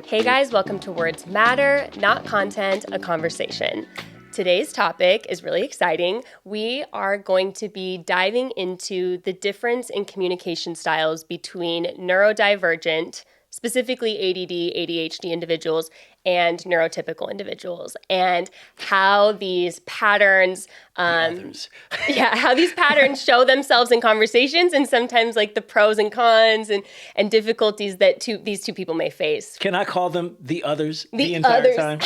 Hey guys, welcome to Words Matter, Not Content, a Conversation. Today's topic is really exciting. We are going to be diving into the difference in communication styles between neurodivergent, specifically ADD, ADHD individuals, and neurotypical individuals, and how these patterns, how these patterns show themselves in conversations, and sometimes like the pros and cons and difficulties that these two people may face. Can I call them the others the entire time?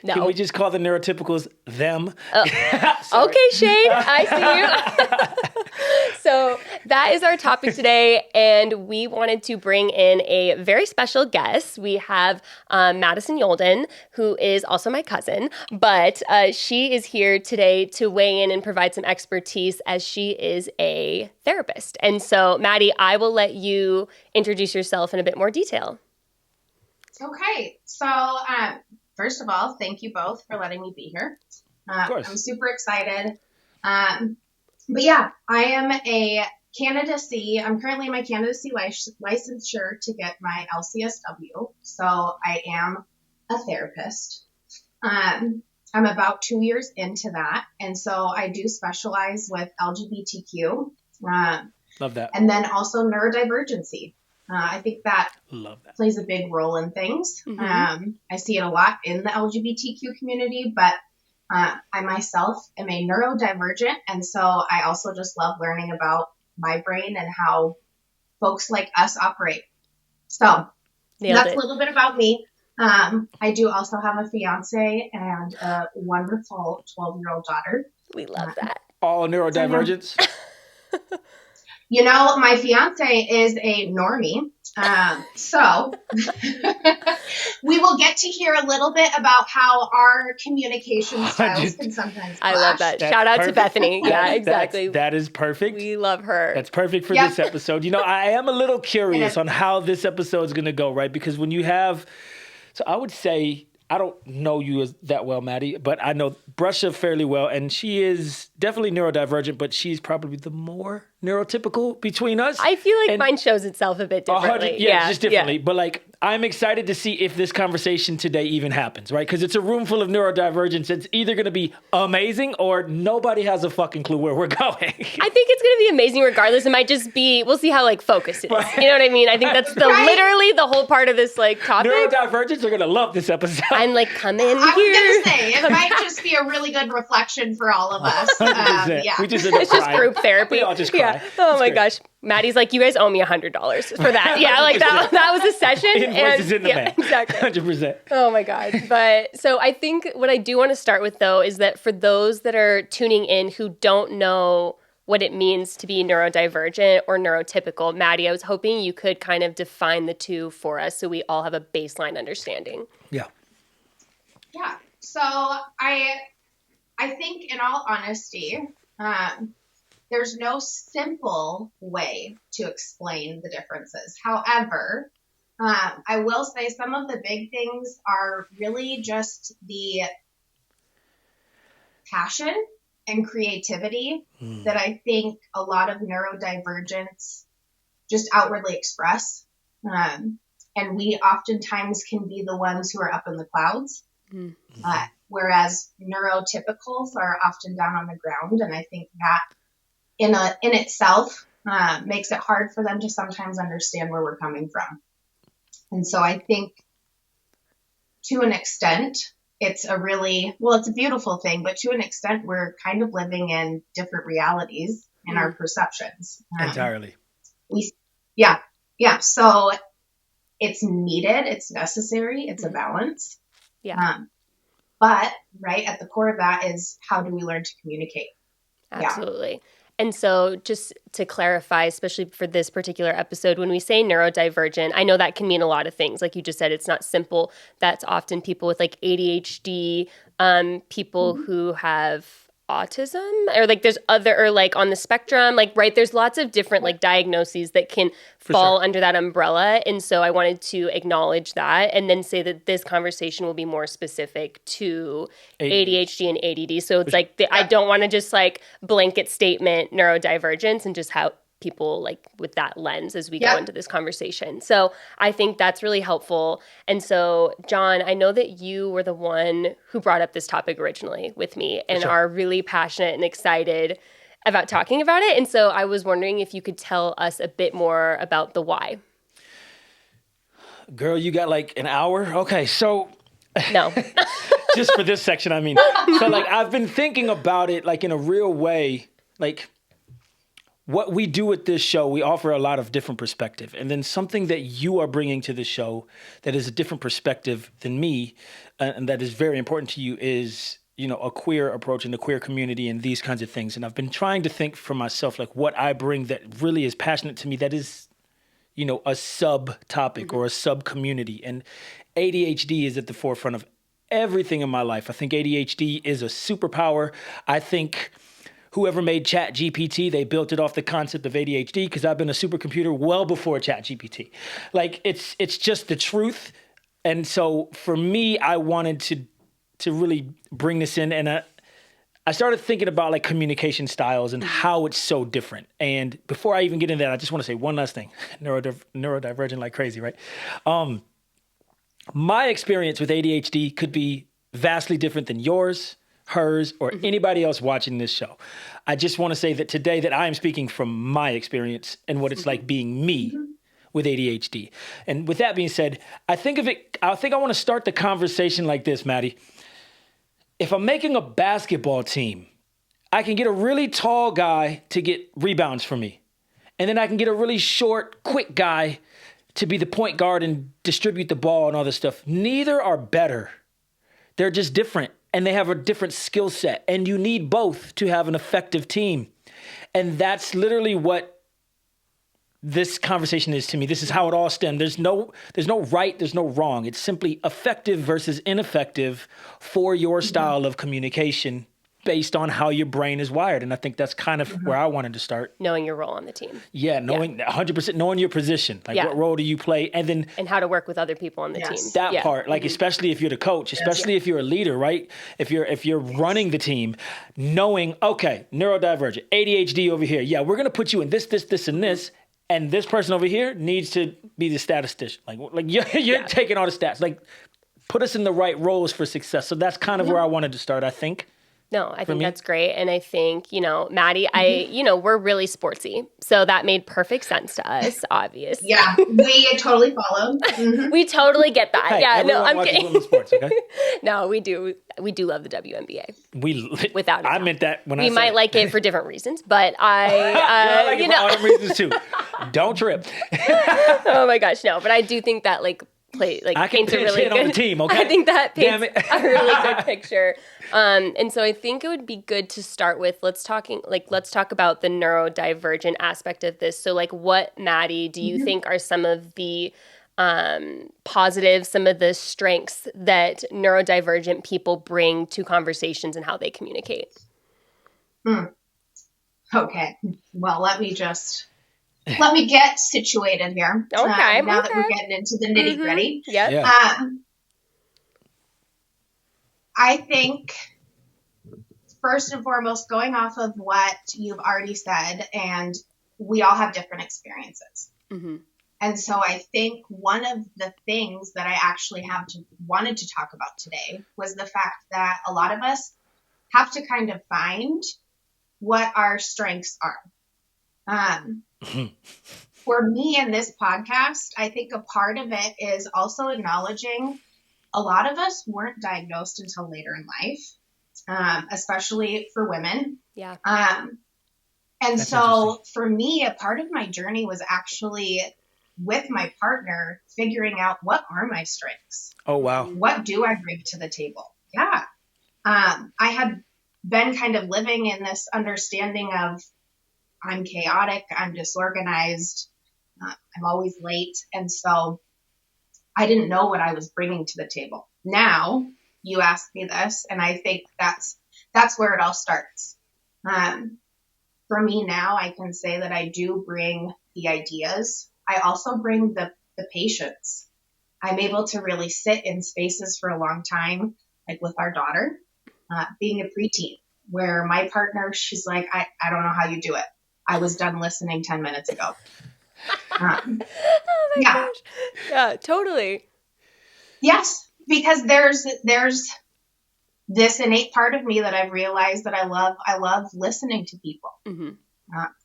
No. Can we just call the neurotypicals them? Okay, Shane, I see you. So that is our topic today, and we wanted to bring in a very special guest. We have Madison Yolden, who is also my cousin, but she is here today to weigh in and provide some expertise as she is a therapist. And so, Maddie, I will let you introduce yourself in a bit more detail. Okay, so first of all, thank you both for letting me be here. Of course. I'm super excited. But yeah, I am a candidacy. I'm currently in my candidacy licensure to get my LCSW. So I am a therapist. I'm about 2 years into that. And so I do specialize with LGBTQ. Love that. And then also neurodivergency. I think that plays a big role in things. Mm-hmm. I see it a lot in the LGBTQ community, but I myself am a neurodivergent. And so I also just love learning about my brain and how folks like us operate. So that's a little bit about me. I do also have a fiance and a wonderful 12-year-old daughter. We love that. All neurodivergents? You know, my fiance is a normie, so we will get to hear a little bit about how our communication styles can sometimes clash. I love that. That's Shout out perfect. to Bethany. Yeah, exactly. That is perfect. We love her. That's perfect for this episode. You know, I am a little curious on how this episode is going to go, right? Because when you have, so I would say, I don't know you that well, Maddie, but I know Brusha fairly well, and she is definitely neurodivergent, but she's probably the more neurotypical between us. I feel like mine shows itself a bit differently. Just differently. Yeah. But like, I'm excited to see if this conversation today even happens, right? Because it's a room full of neurodivergents. It's either going to be amazing or nobody has a fucking clue where we're going. I think it's going to be amazing regardless. It might just be, we'll see how like focused it is. Right. You know what I mean? I think that's literally the whole part of this like topic. Neurodivergents are going to love this episode. I'm like, come in here. I was going to say, it might just be a really good reflection for all of us. We just it's just group therapy. We all just cry. Yeah. Oh my gosh. Maddie's like, you guys owe me $100 for that. Yeah, like that was a session. Invoices in the bank. Exactly. 100%. Oh my God. But so I think what I do want to start with though is that for those that are tuning in who don't know what it means to be neurodivergent or neurotypical, Maddie, I was hoping you could kind of define the two for us so we all have a baseline understanding. Yeah. Yeah. So I think in all honesty, there's no simple way to explain the differences. However, I will say some of the big things are really just the passion and creativity that I think a lot of neurodivergents just outwardly express. And we oftentimes can be the ones who are up in the clouds, whereas neurotypicals are often down on the ground. And I think that in itself makes it hard for them to sometimes understand where we're coming from. And so I think to an extent, it's a beautiful thing, but to an extent, we're kind of living in different realities in our perceptions. Entirely. Yeah. So it's needed. It's necessary. It's a balance. Yeah. But right at the core of that is how do we learn to communicate? Absolutely. Yeah. And so just to clarify, especially for this particular episode, when we say neurodivergent, I know that can mean a lot of things. Like you just said, it's not simple. That's often people with like ADHD, people who have autism, or like there's other, or like on the spectrum, like, right, there's lots of different like diagnoses that can fall under that umbrella. And so I wanted to acknowledge that and then say that this conversation will be more specific to ADHD and ADD. So it's like, I don't want to just like blanket statement neurodivergence and just people like with that lens as we go into this conversation. So I think that's really helpful. And so, John, I know that you were the one who brought up this topic originally with me and are really passionate and excited about talking about it. And so I was wondering if you could tell us a bit more about the why. Girl, you got like an hour? Okay, so... No. Just for this section, I mean. So like I've been thinking about it like in a real way, like what we do with this show, we offer a lot of different perspective. And then something that you are bringing to the show that is a different perspective than me and that is very important to you is, you know, a queer approach in the queer community and these kinds of things. And I've been trying to think for myself, like what I bring that really is passionate to me, that is, you know, a sub-topic or a sub-community. And ADHD is at the forefront of everything in my life. I think ADHD is a superpower. I think whoever made ChatGPT, they built it off the concept of ADHD because I've been a supercomputer well before ChatGPT. Like it's just the truth. And so for me, I wanted to really bring this in. And I started thinking about like communication styles and how it's so different. And before I even get into that, I just want to say one last thing. Neurodivergent like crazy, right? My experience with ADHD could be vastly different than yours, hers, or anybody else watching this show. I just want to say that today that I am speaking from my experience and what it's like being me with ADHD. And with that being said, I think I want to start the conversation like this, Maddie. If I'm making a basketball team, I can get a really tall guy to get rebounds for me. And then I can get a really short, quick guy to be the point guard and distribute the ball and all this stuff. Neither are better. They're just different and they have a different skill set. And you need both to have an effective team. And that's literally what this conversation is to me. This is how it all stemmed. There's no right, there's no wrong. It's simply effective versus ineffective for your style of communication based on how your brain is wired. And I think that's kind of where I wanted to start. Knowing your role on the team. Yeah, knowing 100%, knowing your position. Like what role do you play? And how to work with other people on the team. That part, like especially if you're the coach, especially if you're a leader, right? If you're running the team, knowing, okay, neurodivergent, ADHD over here. Yeah, we're going to put you in this, and this. And this person over here needs to be the statistician. Like you're taking all the stats. Like put us in the right roles for success. So that's kind of where I wanted to start, I think. No, I think that's great. And I think, you know, Maddie, we're really sportsy. So that made perfect sense to us, obviously. Yeah, we totally follow. We totally get that. Hey, yeah, no, I'm kidding. Women's sports, okay? No, we do love the WNBA. Without a I doubt. meant that when we might like it for different reasons, but I like it for other reasons too. Don't trip. Oh my gosh, no. But I do think that I can paints a really good on the team, okay? I think that paints a really good picture. And so I think it would be good to start with let's talk about the neurodivergent aspect of this. So like what, Maddie, do you think are some of the positives, some of the strengths that neurodivergent people bring to conversations and how they communicate? Okay. Well, let me get situated here. Okay. Now that we're getting into the nitty gritty. Yep. Yeah. I think first and foremost, going off of what you've already said, and we all have different experiences. And so I think one of the things that I actually wanted to talk about today was the fact that a lot of us have to kind of find what our strengths are. For me in this podcast, I think a part of it is also acknowledging a lot of us weren't diagnosed until later in life, especially for women. Yeah. And so for me, a part of my journey was actually with my partner figuring out what are my strengths. Oh, wow. What do I bring to the table? Yeah. I had been kind of living in this understanding of I'm chaotic, I'm disorganized, I'm always late. And so I didn't know what I was bringing to the table. Now you ask me this, and I think that's where it all starts. For me now, I can say that I do bring the ideas. I also bring the patience. I'm able to really sit in spaces for a long time, like with our daughter, being a preteen, where my partner, she's like, I don't know how you do it. I was done listening 10 minutes ago. Oh my gosh. Yeah, totally. Yes, because there's this innate part of me that I've realized that I love listening to people. Mm-hmm.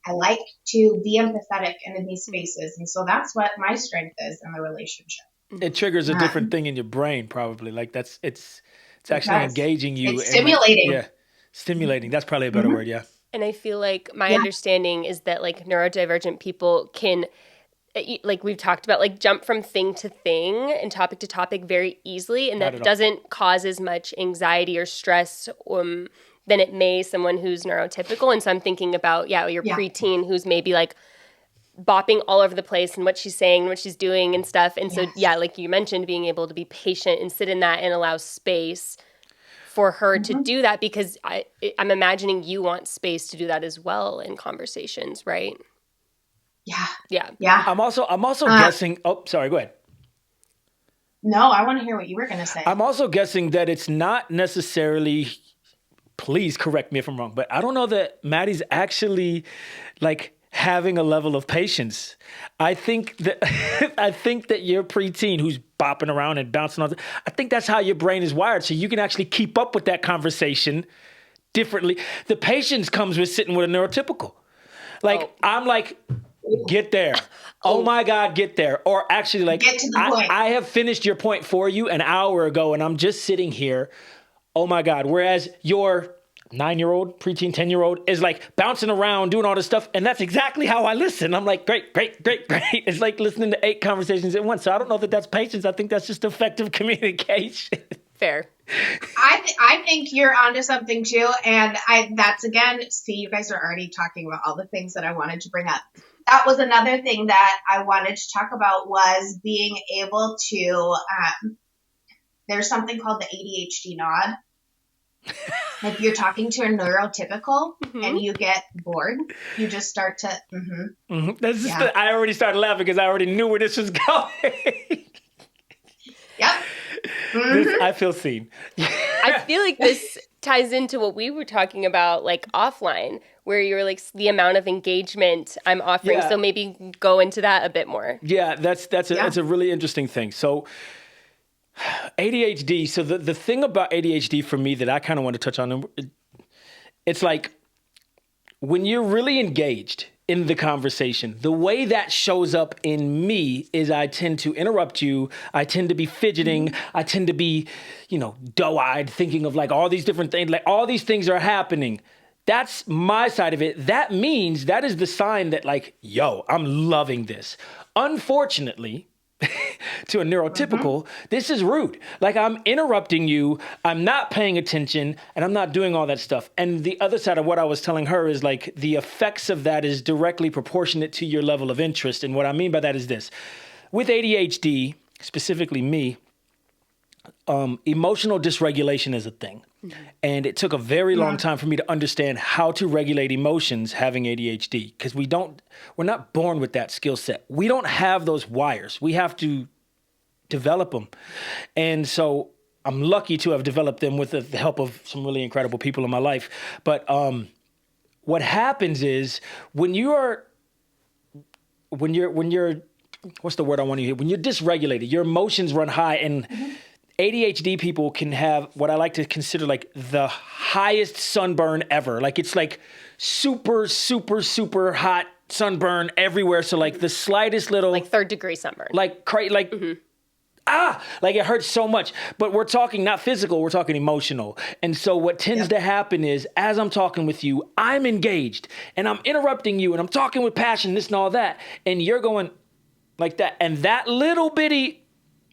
I like to be empathetic in these spaces. And so that's what my strength is in the relationship. It triggers a different thing in your brain, probably. Like it's actually engaging you. It's stimulating. Like, stimulating. That's probably a better word, yeah. And I feel like my understanding is that like neurodivergent people can, like we've talked about, like jump from thing to thing and topic to topic very easily. And that doesn't cause as much anxiety or stress than it may someone who's neurotypical. And so I'm thinking about, your preteen who's maybe like bopping all over the place and what she's saying, what she's doing and stuff. And so, like you mentioned, being able to be patient and sit in that and allow space for her to do that, because I'm imagining you want space to do that as well in conversations, right? Yeah. I'm also guessing. Oh, sorry. Go ahead. No, I want to hear what you were going to say. I'm also guessing that it's not necessarily. Please correct me if I'm wrong, but I don't know that Maddie's actually like having a level of patience. I think that your preteen who's bopping around and bouncing on, I think that's how your brain is wired. So you can actually keep up with that conversation differently. The patience comes with sitting with a neurotypical. Like, I'm like, get there. Oh my God, get there. Or actually like, get to the point. I have finished your point for you an hour ago and I'm just sitting here. Oh my God. Whereas your 9-year-old, preteen, 10-year-old is like bouncing around, doing all this stuff. And that's exactly how I listen. I'm like, great. It's like listening to 8 conversations at once. So I don't know that that's patience. I think that's just effective communication. Fair. I think you're onto something too. And that's again, see, you guys are already talking about all the things that I wanted to bring up. That was another thing that I wanted to talk about, was being able to, there's something called the ADHD nod. If you're talking to a neurotypical and you get bored, you just start to, That's just I already started laughing because I already knew where this was going. Yep. I feel seen. I feel like this ties into what we were talking about, like offline, where you're like the amount of engagement I'm offering. Yeah. So maybe go into that a bit more. Yeah, that's a really interesting thing. So ADHD. So the thing about ADHD for me that I kind of want to touch on, it's like when you're really engaged in the conversation, the way that shows up in me is I tend to interrupt you. I tend to be fidgeting. I tend to be, doe-eyed, thinking of like all these different things, like all these things are happening. That's my side of it. That means that is the sign that like, yo, I'm loving this. Unfortunately, to a neurotypical, this is rude. Like I'm interrupting you, I'm not paying attention, and I'm not doing all that stuff. And the other side of what I was telling her is like the effects of that is directly proportionate to your level of interest. And what I mean by that is this. With ADHD, specifically me, emotional dysregulation is a thing. And it took a very long time for me to understand how to regulate emotions having ADHD, because we're not born with that skill set. We don't have those wires. We have to develop them. And so I'm lucky to have developed them with the help of some really incredible people in my life. But what happens is when you're what's the word I want to hear? When you're dysregulated, your emotions run high, and ADHD people can have what I like to consider like the highest sunburn ever. Like it's like super, super, super hot sunburn everywhere. So like the slightest little, like 3rd degree sunburn, like it hurts so much. But we're talking not physical, we're talking emotional. And so what tends to happen is as I'm talking with you, I'm engaged and I'm interrupting you and I'm talking with passion, this and all that. And you're going like that. And that little bitty,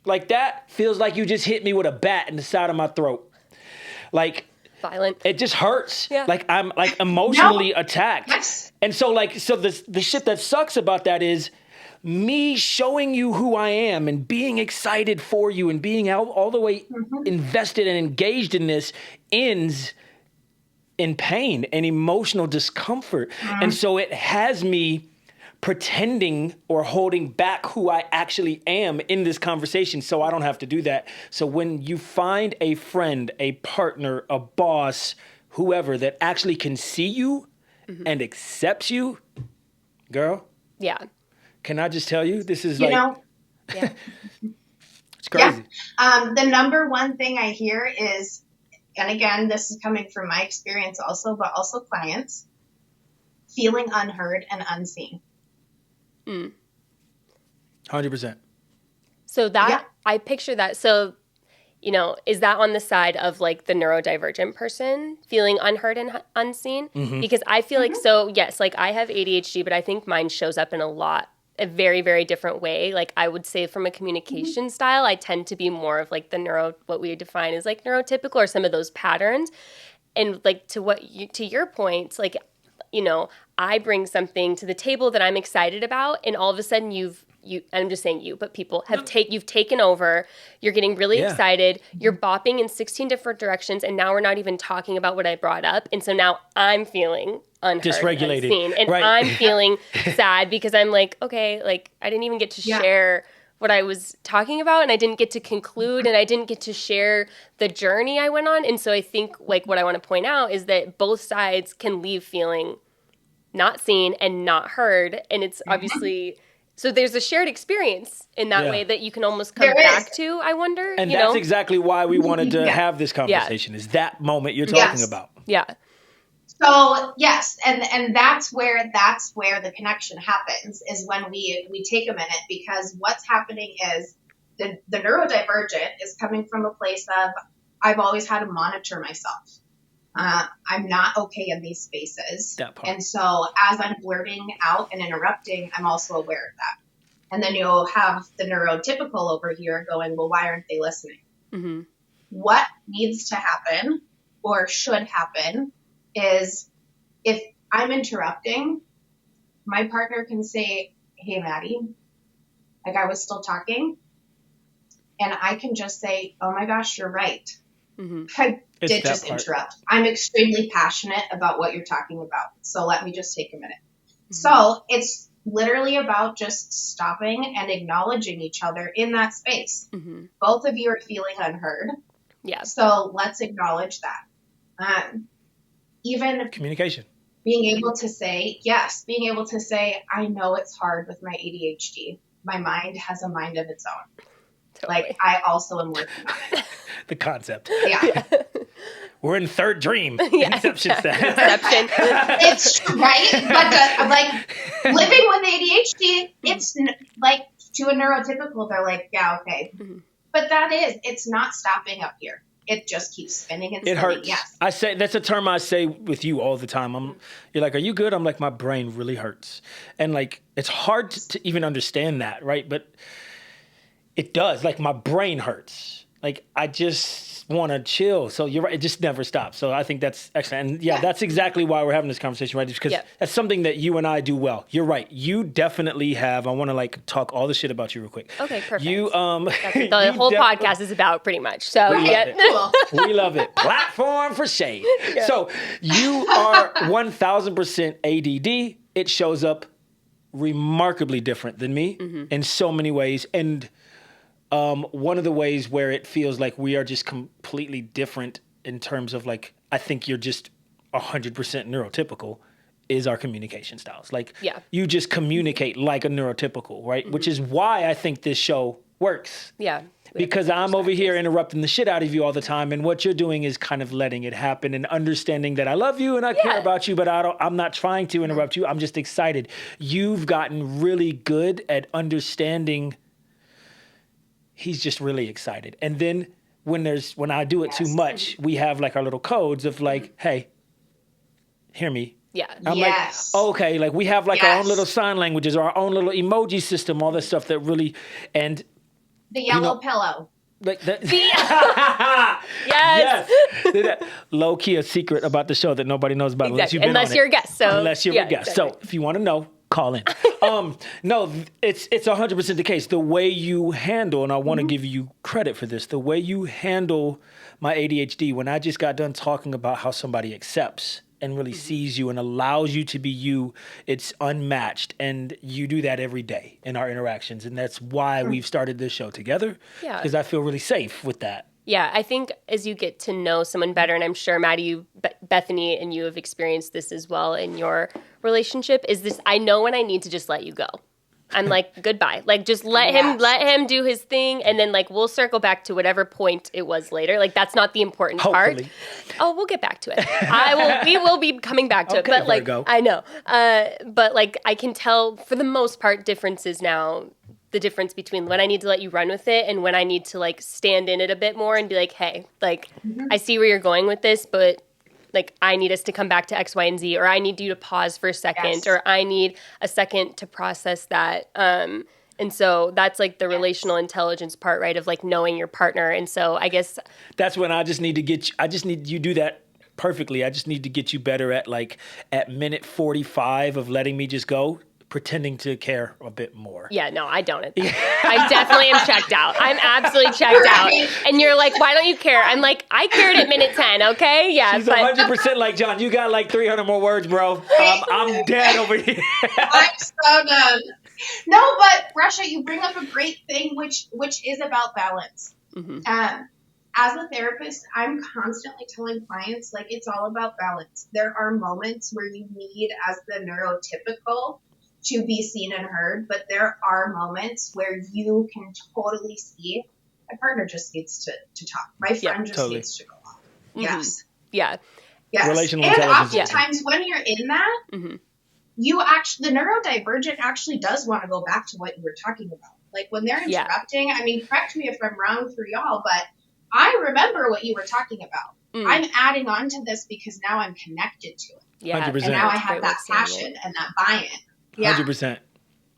like that feels like you just hit me with a bat in the side of my throat. Like violent. It just hurts. Yeah. Like I'm like emotionally attacked. Yes. And so the shit that sucks about that is me showing you who I am and being excited for you and being all the way invested and engaged in this ends in pain and emotional discomfort. And so it has me pretending or holding back who I actually am in this conversation so I don't have to do that. So when you find a friend, a partner, a boss, whoever that actually can see you and accepts you, girl, Yeah. can I just tell you, this is Yeah. it's crazy. Yeah. The number one thing I hear is, and again, this is coming from my experience also, but also clients, feeling unheard and unseen. 100%. So I picture that. So, is that on the side of like the neurodivergent person feeling unheard and unseen? Because I feel like, so yes, like I have ADHD, but I think mine shows up in a very, very different way. Like I would say from a communication style, I tend to be more of like what we define as like neurotypical or some of those patterns. And like to your point, like, I bring something to the table that I'm excited about, and all of a sudden I'm just saying but people you've taken over, you're getting really excited, you're bopping in 16 different directions, and now we're not even talking about what I brought up. And so now I'm feeling unheard, dysregulated, unseen, and I'm feeling sad because I'm like, okay, like I didn't even get to share what I was talking about, and I didn't get to conclude, and I didn't get to share the journey I went on. And so I think like what I want to point out is that both sides can leave feeling not seen and not heard. And it's obviously, so there's a shared experience in that way that you can almost come back to, I wonder. And that's exactly why we wanted to have this conversation, is that moment you're talking about. Yeah. So yes, and that's where the connection happens, is when we take a minute, because what's happening is the neurodivergent is coming from a place of, I've always had to monitor myself. I'm not okay in these spaces. That part. And so as I'm blurting out and interrupting, I'm also aware of that. And then you'll have the neurotypical over here going, well, why aren't they listening? Mm-hmm. What needs to happen or should happen is, if I'm interrupting, my partner can say, hey, Maddie, like I was still talking. And I can just say, oh my gosh, you're right. Mm-hmm. I did just interrupt. I'm extremely passionate about what you're talking about. So let me just take a minute. Mm-hmm. So it's literally about just stopping and acknowledging each other in that space. Mm-hmm. Both of you are feeling unheard. Yeah. So let's acknowledge that. Even communication. Being able to say, I know it's hard with my ADHD. My mind has a mind of its own. Totally. Like, I also am working on it. The concept. Yeah. We're in third dream. Inception. It's right. But like living with ADHD, it's like, to a neurotypical, they're like, yeah, okay. Mm-hmm. But it's not stopping up here. It just keeps spinning and spinning. It hurts. Yes. I say, that's a term I say with you all the time. You're like, are you good? I'm like, my brain really hurts. And like, it's hard to even understand that, right? But it does. Like, my brain hurts. Like, I just want to chill. So you're right. It just never stops. So I think that's excellent. And that's exactly why we're having this conversation, right? Because that's something that you and I do well. You're right. You definitely have. I want to like talk all the shit about you real quick. Okay, perfect. You the whole podcast is about pretty much. So we love it. Platform for shade. Yeah. So you are 1000% ADD. It shows up remarkably different than me in so many ways. And one of the ways where it feels like we are just completely different in terms of like, I think you're just 100% neurotypical, is our communication styles. Like, you just communicate like a neurotypical, right? Mm-hmm. Which is why I think this show works. Yeah. Because I'm over here interrupting the shit out of you all the time, and what you're doing is kind of letting it happen and understanding that I love you and I care about you, but I'm not trying to interrupt you. I'm just excited. You've gotten really good at understanding. He's just really excited. And then when I do it too much, we have like our little codes of like, hey, hear me. Yeah. I'm like, okay, like we have like our own little sign languages or our own little emoji system, all this stuff that really, and the yellow pillow. Like that. Yes. Low key a secret about the show that nobody knows about unless you've been unless on you're it. A guest. So unless you're a guest. Exactly. So if you want to know, call in. No, it's 100% the case. The way you handle, and I want to give you credit for this, the way you handle my ADHD, when I just got done talking about how somebody accepts and really sees you and allows you to be you, it's unmatched. And you do that every day in our interactions. And that's why we've started this show together. Yeah. Because I feel really safe with that. Yeah, I think as you get to know someone better, and I'm sure Maddie, Bethany, and you have experienced this as well in your relationship, is this, I know when I need to just let you go. I'm like, goodbye. Like, just let him do his thing, and then like we'll circle back to whatever point it was later. Like, that's not the important part. Oh, we'll get back to it. We will be coming back to it. But like, Virgo. I know. But like, I can tell for the most part differences now. The difference between when I need to let you run with it and when I need to like stand in it a bit more and be like, hey, like, I see where you're going with this, but like, I need us to come back to X, Y, and Z, or I need you to pause for a second, or I need a second to process that. And so that's like the relational intelligence part, right? Of like knowing your partner. And so I guess that's when I just need to get you, I just need you do that perfectly. I just need to get you better at like at minute 45 of letting me just go. Pretending to care a bit more. Yeah, no, I don't. I definitely am checked out. I'm absolutely checked out. And you're like, why don't you care? I'm like, I cared at minute 10, okay? Yeah. She's 100% like, John, you got like 300 more words, bro. I'm dead over here. I'm so done. No, but Russia, you bring up a great thing, which is about balance. Mm-hmm. As a therapist, I'm constantly telling clients, like, it's all about balance. There are moments where you need, as the neurotypical, to be seen and heard, but there are moments where you can totally see my partner just needs to talk. My friend just needs to go off. Mm-hmm. Yes. Yeah. Yes. Relational and oftentimes when you're in that, you actually, the neurodivergent actually does want to go back to what you were talking about. Like when they're interrupting, I mean, correct me if I'm wrong for y'all, but I remember what you were talking about. I'm adding on to this because now I'm connected to it. Yeah. 100%. And now I have that passion and that buy-in. Yeah. 100%.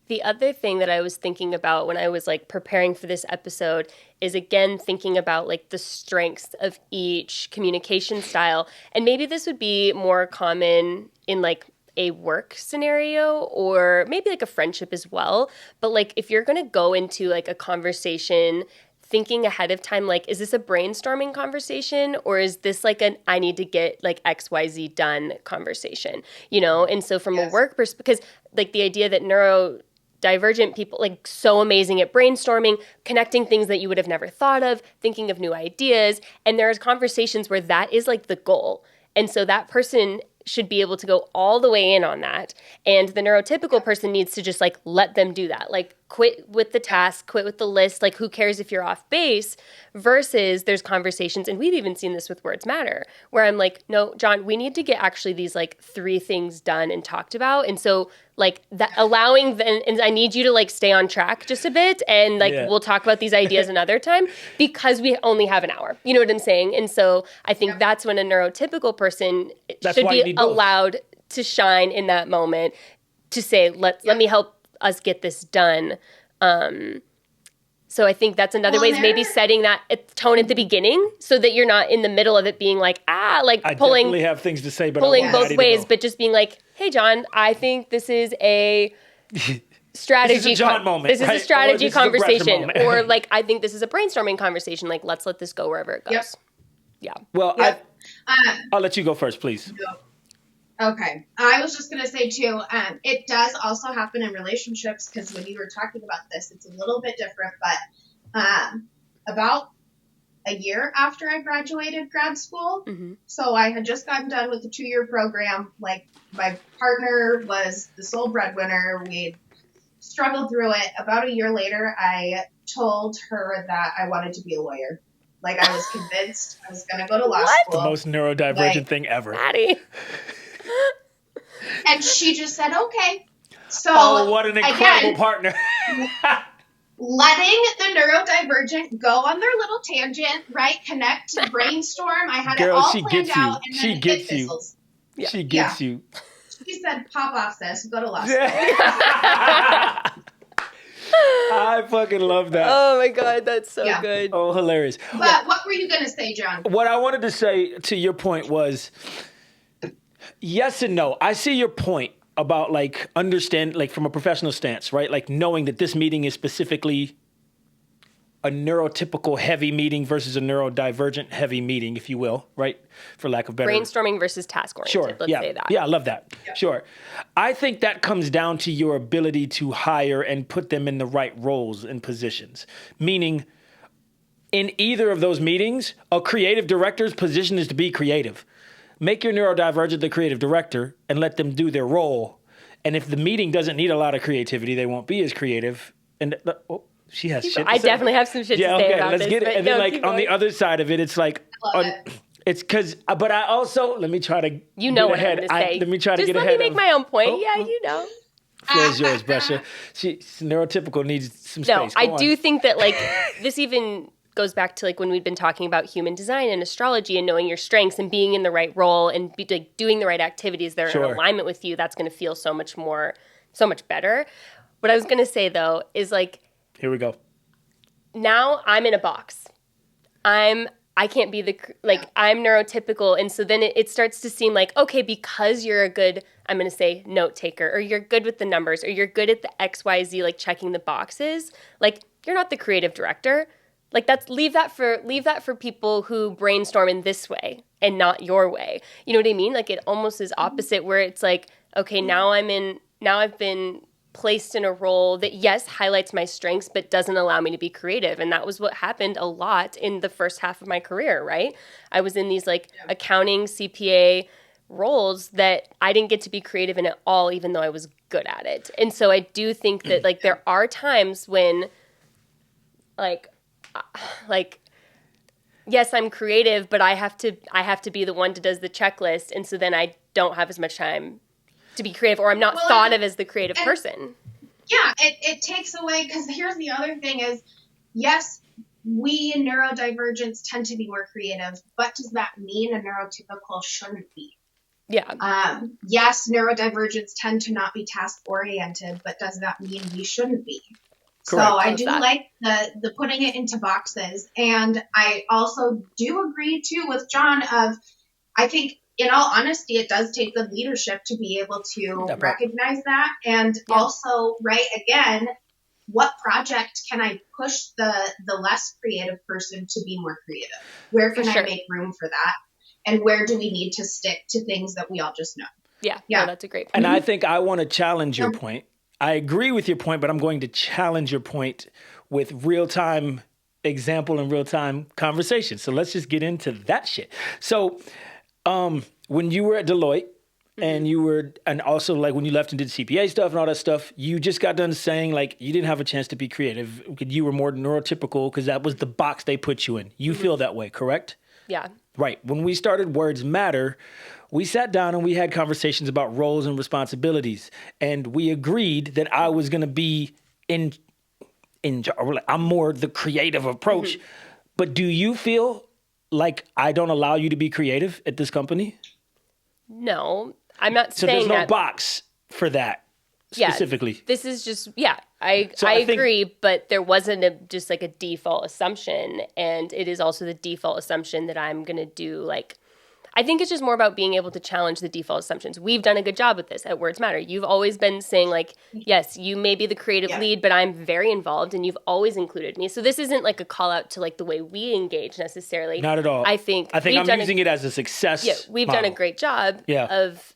The other thing that I was thinking about when I was like preparing for this episode is again thinking about like the strengths of each communication style. And maybe this would be more common in like a work scenario or maybe like a friendship as well. But like if you're going to go into like a conversation thinking ahead of time, like, is this a brainstorming conversation or is this like an I need to get like XYZ done conversation, you know? And so from a work perspective, because like the idea that neurodivergent people, like so amazing at brainstorming, connecting things that you would have never thought of, thinking of new ideas. And there's conversations where that is like the goal. And so that person should be able to go all the way in on that. And the neurotypical person needs to just like let them do that. Like quit with the task, quit with the list. Like who cares if you're off base versus there's conversations. And we've even seen this with Words Matter where I'm like, no, John, we need to get actually these like 3 things done and talked about. And so like that allowing them, and I need you to like stay on track just a bit. And like, we'll talk about these ideas another time because we only have an hour. You know what I'm saying? And so I think that's when a neurotypical person should be allowed to shine in that moment to say, let me help us get this done. So I think that's another way is maybe setting that tone at the beginning so that you're not in the middle of it being like, like I pulling. I definitely have things to say, but pulling both ways, but just being like, hey, John, I think this is a strategy. This is a John moment. This is a strategy conversation. Or like, I think this is a brainstorming conversation. Like, let's let this go wherever it goes. Yep. Yeah. Well, I'll let you go first, please. Okay. I was just going to say, too, it does also happen in relationships because when you were talking about this, it's a little bit different. But about a year after I graduated grad school, so I had just gotten done with the 2-year program. Like, my partner was the sole breadwinner. We struggled through it. About a year later, I told her that I wanted to be a lawyer. Like, I was convinced I was going to go to law school. The most neurodivergent thing ever. Maddie. And she just said, okay. So, what an incredible partner. Letting the neurodivergent go on their little tangent, right? Connect, brainstorm. I had it all planned out. And she gets you. Yeah. She gets you. She said, pop off, sis. Go to law school. I fucking love that. Oh my God, that's so good. Oh, hilarious. But what were you going to say, John? What I wanted to say to your point was, yes and no. I see your point about like understand, like from a professional stance, right? Like knowing that this meeting is specifically a neurotypical heavy meeting versus a neurodivergent heavy meeting, if you will, right? For lack of better. Brainstorming versus task oriented. Let's say that. Yeah, I love that. Yeah. Sure. I think that comes down to your ability to hire and put them in the right roles and positions. Meaning, in either of those meetings, a creative director's position is to be creative. Make your neurodivergent the creative director and let them do their role. And if the meeting doesn't need a lot of creativity, they won't be as creative. And she has shit to I say. definitely have some shit to say about let's this. get it. And then like on the other side of it, it's like, it's because, but I also, let me try to you know get what ahead. I'm going to say. Let me try to Just get ahead. Let me make my own point. Oh, yeah, you know. Floor is yours, Brescia. Neurotypical needs some space. No, I do think that like this even goes back to like when we've been talking about human design and astrology and knowing your strengths and being in the right role and like doing the right activities that are in alignment with you. That's going to feel so much better. What I was going to say though is like, here we go. Now I'm in a box. I can't be I'm neurotypical. And so then it starts to seem like, okay, because you're a good, I'm going to say note taker, or you're good with the numbers, or you're good at the XYZ, like checking the boxes, like you're not the creative director. Like leave that for people who brainstorm in this way and not your way. You know what I mean? Like it almost is opposite where it's like, okay, now I've been placed in a role that, yes, highlights my strengths, but doesn't allow me to be creative. And that was what happened a lot in the first half of my career, right? I was in these like accounting, CPA roles that I didn't get to be creative in at all, even though I was good at it. And so I do think that like there are times when like, yes, I'm creative, but I have to be the one that does the checklist. And so then I don't have as much time to be creative, or I'm not thought of as the creative person. Yeah, it takes away, because here's the other thing is, yes, we neurodivergents tend to be more creative, but does that mean a neurotypical shouldn't be? Yeah. Yes, neurodivergents tend to not be task-oriented, but does that mean we shouldn't be? Correct. So I do like the putting it into boxes. And I also do agree, too, with John of, I think, in all honesty, it does take good leadership to be able to recognize that. And also, right, again, what project can I push the less creative person to be more creative? Where can I make room for that? And where do we need to stick to things that we all just know? Yeah, no, that's a great point. And I think I want to challenge your point. I agree with your point, but I'm going to challenge your point with real-time example and real-time conversation. So let's just get into that shit. So when you were at Deloitte and also like when you left and did CPA stuff and all that stuff, you just got done saying like you didn't have a chance to be creative. You were more neurotypical because that was the box they put you in. You feel that way, correct? Yeah. Right. When we started Words Matter, we sat down and we had conversations about roles and responsibilities. And we agreed that I was going to be I'm more the creative approach. Mm-hmm. But do you feel like I don't allow you to be creative at this company? No, I'm not saying that. So there's no box for that specifically. Yeah, this is just, I agree, but there wasn't just like a default assumption. And it is also the default assumption that I'm going to do like, I think it's just more about being able to challenge the default assumptions. We've done a good job with this at Words Matter. You've always been saying like, yes, you may be the creative lead, but I'm very involved and you've always included me. So this isn't like a call out to like the way we engage necessarily. Not at all. I think I'm using it as a success. Yeah, we've done a great job of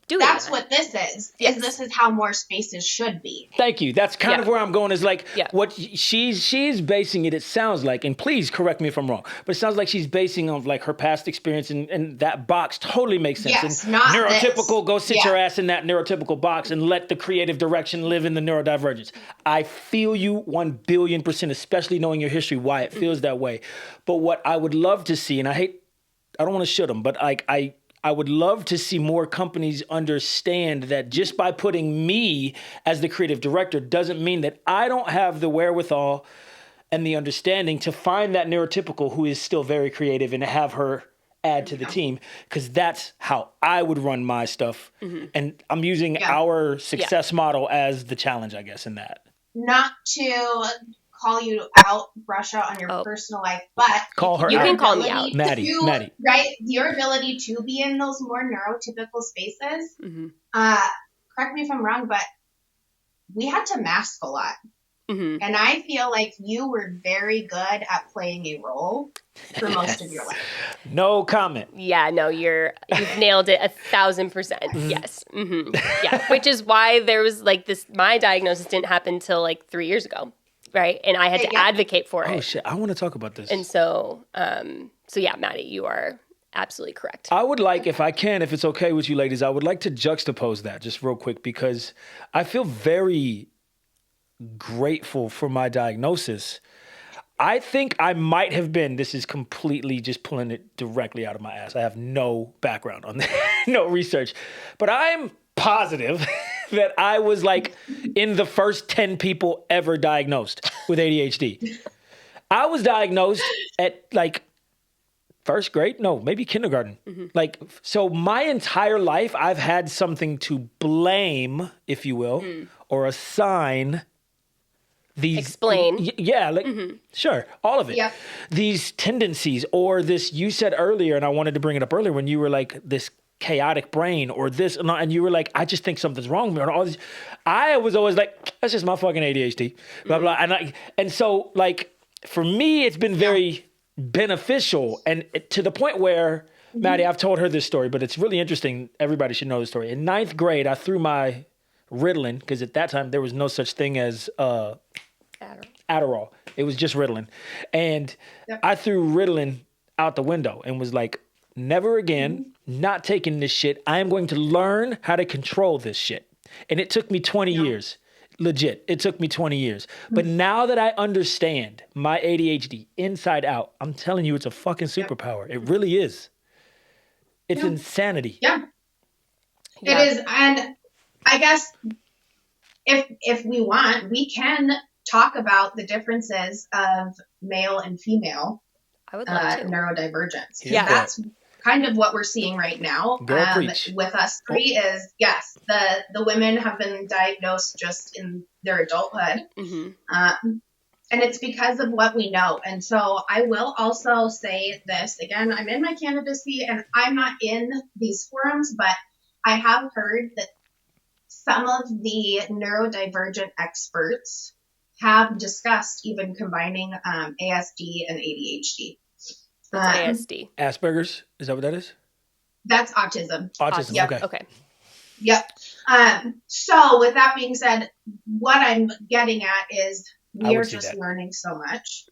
doing that's that. What this is. Yes. This is how more spaces should be. Thank you. That's kind of where I'm going is like what she's basing it sounds like, and please correct me if I'm wrong, but it sounds like she's basing on like her past experience and that box totally makes sense. Yes, and not neurotypical, this. Go sit your ass in that neurotypical box and let the creative direction live in the neurodivergence. I feel you 1 billion%, especially knowing your history, why it feels that way. But what I would love to see, and I don't want to shit them, but like I would love to see more companies understand that just by putting me as the creative director doesn't mean that I don't have the wherewithal and the understanding to find that neurotypical who is still very creative and have her add to the team, because that's how I would run my stuff. Mm-hmm. And I'm using our success model as the challenge, I guess, in that. Not to call you out, Brescia, on your personal life, but call her you out. Can call me out. Maddie. Right? Your ability to be in those more neurotypical spaces, correct me if I'm wrong, but we had to mask a lot. Mm-hmm. And I feel like you were very good at playing a role for most of your life. No comment. Yeah, no, you've nailed it 1,000%. Yes. Mm-hmm. Yeah. Which is why there was like this, my diagnosis didn't happen until like 3 years ago. right? And I had to advocate for it. Oh shit, I want to talk about this. And so, yeah, Maddie, you are absolutely correct. I would like, if I can, if it's okay with you ladies, I would like to juxtapose that just real quick, because I feel very grateful for my diagnosis. I think I might have been, this is completely just pulling it directly out of my ass. I have no background on that, no research, but I'm positive that I was like in the first 10 people ever diagnosed with ADHD. I was diagnosed at like first grade? No, maybe kindergarten. Like, so my entire life, I've had something to blame, if you will, or assign these. Explain. Yeah, like, sure, all of it. Yep. These tendencies, or this, you said earlier, and I wanted to bring it up earlier, when you were like, this chaotic brain, or this, and you were like, I just think something's wrong with me, or all these. I was always like, that's just my fucking ADHD, blah, blah. And so, like, for me, it's been very beneficial, and to the point where, Maddie, I've told her this story, but it's really interesting. Everybody should know the story. In 9th grade, I threw my Ritalin, because at that time there was no such thing as Adderall. It was just Ritalin. And I threw Ritalin out the window and was like, never again, not taking this shit. I am going to learn how to control this shit. And it took me 20 years. Legit. It took me 20 years. But now that I understand my ADHD inside out, I'm telling you, it's a fucking superpower. It really is. It's insanity. Yeah. It is. And I guess if we want, we can talk about the differences of male and female I would love to. neurodivergence. Yeah. That's kind of what we're seeing right now with us three is, yes, the women have been diagnosed just in their adulthood. And it's because of what we know. And so I will also say this, again, I'm in my candidacy and I'm not in these forums, but I have heard that some of the neurodivergent experts have discussed even combining ASD and ADHD. What's ASD? Asperger's? Is that what that is? That's autism. Autism, Yep. okay. Yep. So with that being said, what I'm getting at is we are just learning so much.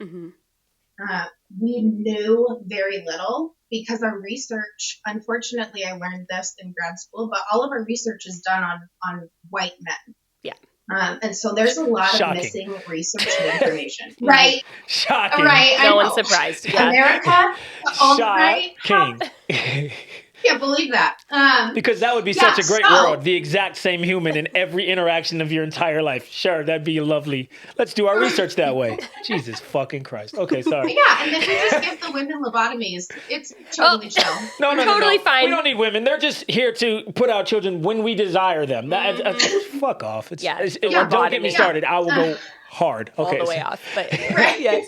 We knew very little because our research, unfortunately, I learned this in grad school, but all of our research is done on white men. Yeah. And so there's a lot of missing research and information. Right? Shocking. Right. No one's surprised. Yeah. America, Shocking. Can't believe that. Because that would be such a great world. The exact same human in every interaction of your entire life. Sure, that'd be lovely. Let's do our research that way. Jesus fucking Christ. Okay, sorry. Yeah, and then we just give the women lobotomies. It's totally chill. No, totally fine. We don't need women. They're just here to put out children when we desire them. Fuck off. Don't get me started. I will go hard. Okay, all the way off. But right. Yes.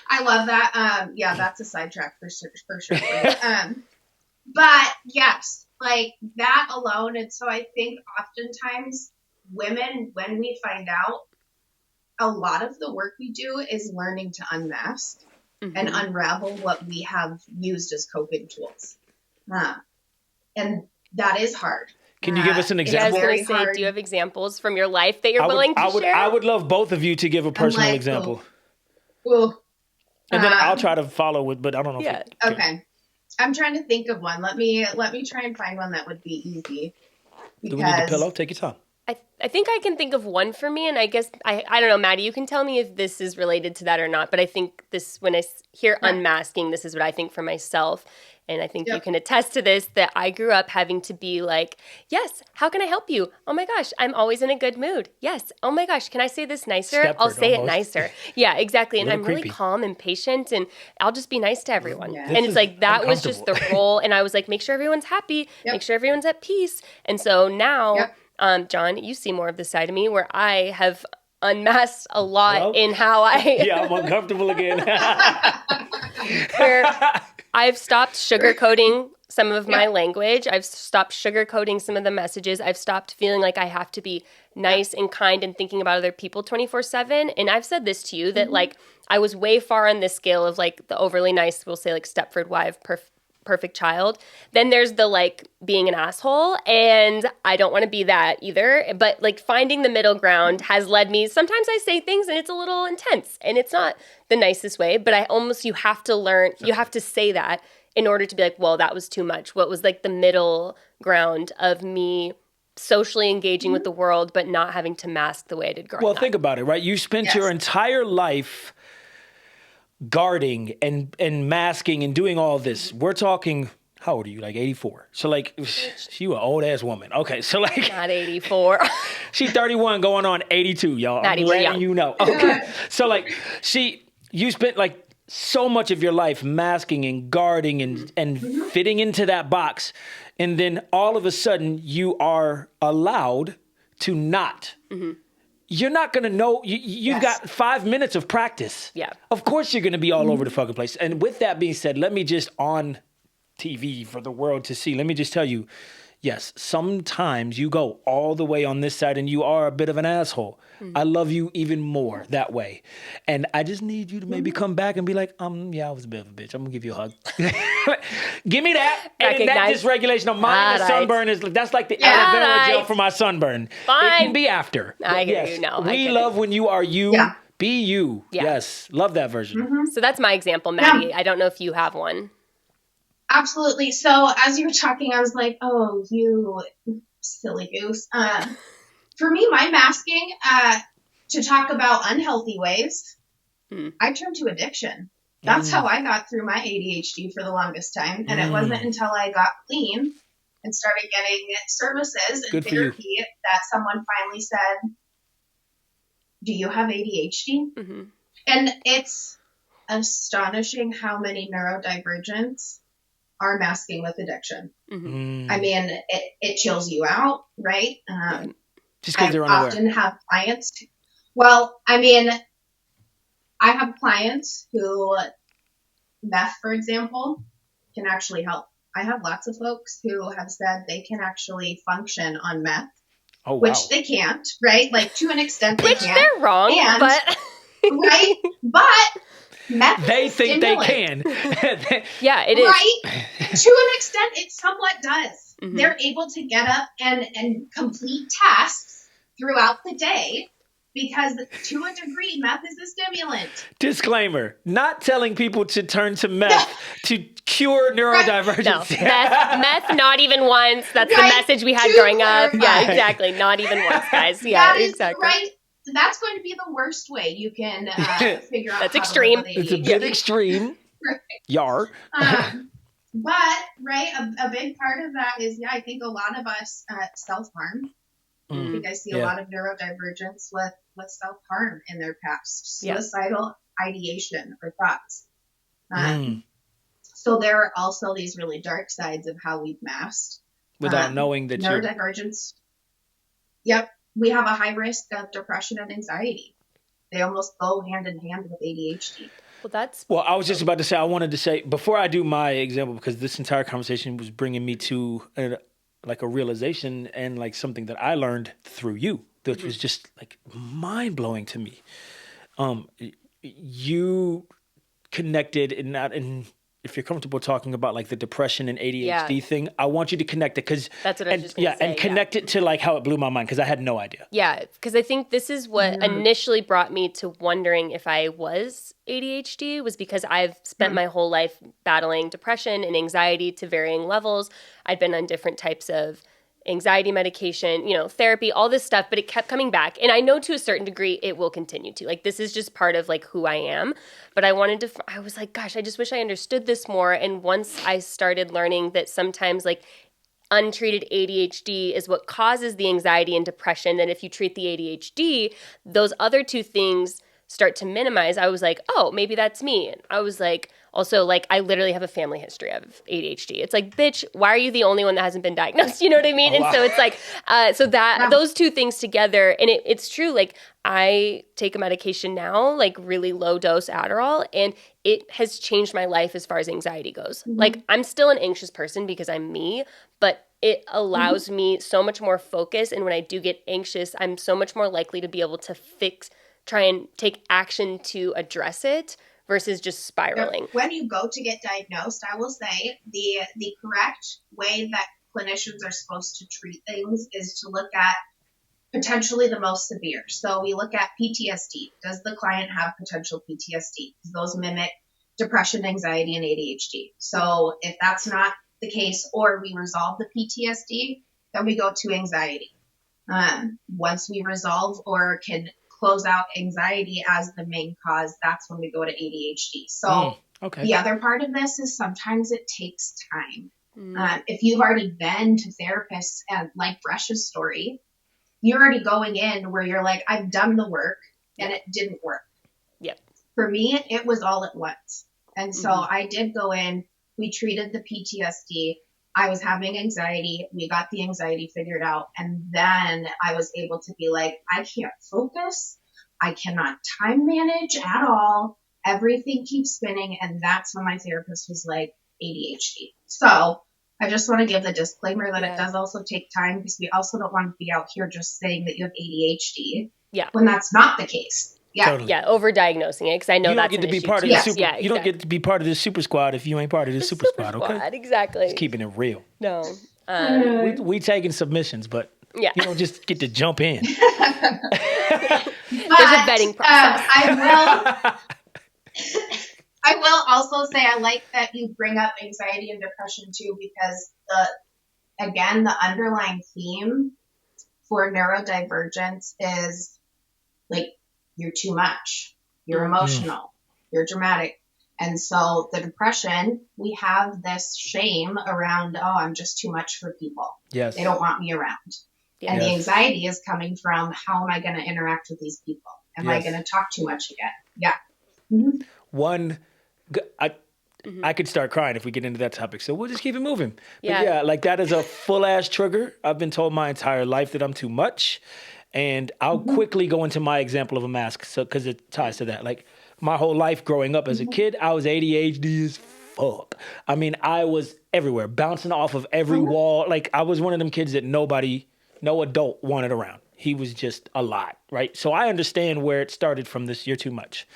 I love that. Yeah, that's a sidetrack for sure. But yes, like that alone. And so I think oftentimes women, when we find out, a lot of the work we do is learning to unmask and unravel what we have used as coping tools. And that is hard. Can you give us an example? I was going to say, do you have examples from your life that you're willing to share? I would love both of you to give a personal example. Well, and then I'll try to follow it, but I don't know. Yeah. Okay. I'm trying to think of one. Let me try and find one that would be easy. Do we need the pillow? Take your time. I think I can think of one for me, and I guess, I don't know, Maddie, you can tell me if this is related to that or not, but I think this, when I hear unmasking, this is what I think for myself, and I think you can attest to this, that I grew up having to be like, yes, how can I help you? Oh my gosh, I'm always in a good mood. Yes. Oh my gosh, can I say this nicer? Stepford, I'll say almost. it nicer. Yeah, exactly, and I'm creepy. really calm and patient, and I'll just be nice to everyone. Yeah. And it's like, that was just the role, and I was like, make sure everyone's happy, make sure everyone's at peace, and so now... John, you see more of this side of me where I have unmasked a lot in how I... Yeah, I'm uncomfortable again. Where I've stopped sugarcoating some of my language. I've stopped sugarcoating some of the messages. I've stopped feeling like I have to be nice and kind and thinking about other people 24/7. And I've said this to you that like I was way far on this scale of like the overly nice, we'll say like Stepford wife perfect child. Then there's the like being an asshole, and I don't want to be that either. But like finding the middle ground has led me, sometimes I say things and it's a little intense and it's not the nicest way, but you have to learn, you have to say that in order to be like, well, that was too much. What was like the middle ground of me socially engaging with the world, but not having to mask the way I did growing up. Well, think about it, right? You spent your entire life guarding and masking and doing all this. We're talking, how old are you? Like 84. So like, you an old ass woman. Okay, so like. Not 84. She's 31 going on 82, y'all. Not even young. You know. Okay. So like, you spent like so much of your life masking and guarding and fitting into that box. And then all of a sudden you are allowed to not. You're not going to know. You've got 5 minutes of practice. Yeah. Of course you're going to be all over the fucking place. And with that being said, let me just on TV for the world to see. Let me just tell you, yes, sometimes you go all the way on this side and you are a bit of an asshole. I love you even more that way. And I just need you to maybe come back and be like, yeah, I was a bit of a bitch. I'm going to give you a hug. Give me that. And that dysregulation of mine, the sunburn is, that's like the aloe vera gel for my sunburn. Fine. It can be after. I hear you. No, we love when you are you. Yeah. Be you. Yeah. Yes. Love that version. So that's my example, Maddie. I don't know if you have one. Absolutely. So as you were talking, I was like, oh, you silly goose. For me, my masking, to talk about unhealthy ways, I turned to addiction. That's how I got through my ADHD for the longest time. And it wasn't until I got clean and started getting services and therapy that someone finally said, do you have ADHD? And it's astonishing how many neurodivergents are masking with addiction. I mean, it chills you out, right? Just because they're unaware. I often have clients. Well, I mean, I have clients who meth, for example, can actually help. I have lots of folks who have said they can actually function on meth, which they can't, right? Like to an extent they which can. They're wrong, but right? But meth they is think stimulant. They can. Yeah, it is. Right? To an extent, it somewhat does. They're able to get up and complete tasks throughout the day because to a degree, meth is a stimulant. Disclaimer, not telling people to turn to meth to cure neurodivergence. No, meth, not even once. That's the message we had growing up. Yeah, exactly. Not even once, guys. Yeah, exactly. Right. That's going to be the worst way you can figure out. That's extreme. It's a bit extreme. Right. Yar. But, right, a big part of that is, I think a lot of us self-harm. I think I see a lot of neurodivergence with self-harm in their past. Suicidal ideation or thoughts. So there are also these really dark sides of how we've masked. Without knowing that neurodivergence. Yep. We have a high risk of depression and anxiety. They almost go hand in hand with ADHD. Well, I was just about to say, I wanted to say, before I do my example, because this entire conversation was bringing me to a realization and like something that I learned through you, which was just like mind blowing to me. You connected if you're comfortable talking about like the depression and ADHD thing, I want you to connect it because that's what I was just going to say. And connect it to like how it blew my mind because I had no idea. Yeah, because I think this is what initially brought me to wondering if I was ADHD was because I've spent my whole life battling depression and anxiety to varying levels. I'd been on different types of anxiety medication, therapy, all this stuff, but it kept coming back. And I know to a certain degree it will continue to. Like, this is just part of like who I am. But I was like, gosh, I just wish I understood this more. And once I started learning that sometimes like untreated ADHD is what causes the anxiety and depression, that if you treat the ADHD, those other two things start to minimize. I was like, oh, maybe that's me. And I was like, also, like, I literally have a family history of ADHD. It's like, bitch, why are you the only one that hasn't been diagnosed? You know what I mean? So it's like, those two things together, and it's true. Like, I take a medication now, like really low dose Adderall, and it has changed my life as far as anxiety goes. Like, I'm still an anxious person because I'm me, but it allows me so much more focus. And when I do get anxious, I'm so much more likely to be able to try and take action to address it versus just spiraling. When you go to get diagnosed, I will say the correct way that clinicians are supposed to treat things is to look at potentially the most severe. So we look at PTSD. Does the client have potential PTSD? Those mimic depression, anxiety, and ADHD. So if that's not the case, or we resolve the PTSD, then we go to anxiety. Once we resolve or can close out anxiety as the main cause, that's when we go to ADHD. So the other part of this is sometimes it takes time. If you've already been to therapists, and like Bresh's story, you're already going in where you're like, I've done the work and it didn't work. Yep. For me, it was all at once. And so I did go in, we treated the PTSD. I was having anxiety. We got the anxiety figured out. And then I was able to be like, I can't focus. I cannot time manage at all. Everything keeps spinning. And that's when my therapist was like, ADHD. So I just want to give the disclaimer that it does also take time, because we also don't want to be out here just saying that you have ADHD when that's not the case. Yeah. Totally. Yeah, overdiagnosing it, because I know you that's don't get an to be issue part too. of the Yes, super. yeah, You don't get to be part of the super squad if you ain't part of the super squad. Okay, exactly. Just keeping it real. No, We taking submissions, but you don't just get to jump in. there's a vetting process. I will also say I like that you bring up anxiety and depression too, because the underlying theme for neurodivergence is like, you're too much, you're emotional, you're dramatic. And so the depression, we have this shame around, oh, I'm just too much for people. Yes. They don't want me around. And the anxiety is coming from, how am I going to interact with these people? Am I going to talk too much again? Yeah. Mm-hmm. I could start crying if we get into that topic, so we'll just keep it moving. Yeah. But like that is a full-ass trigger. I've been told my entire life that I'm too much, and I'll quickly go into my example of a mask, so because it ties to that. Like my whole life growing up as a kid, I was ADHD as fuck. I mean, I was everywhere, bouncing off of every wall. Like I was one of them kids that no adult wanted around. He was just a lot, right? So I understand where it started from, this you're too much.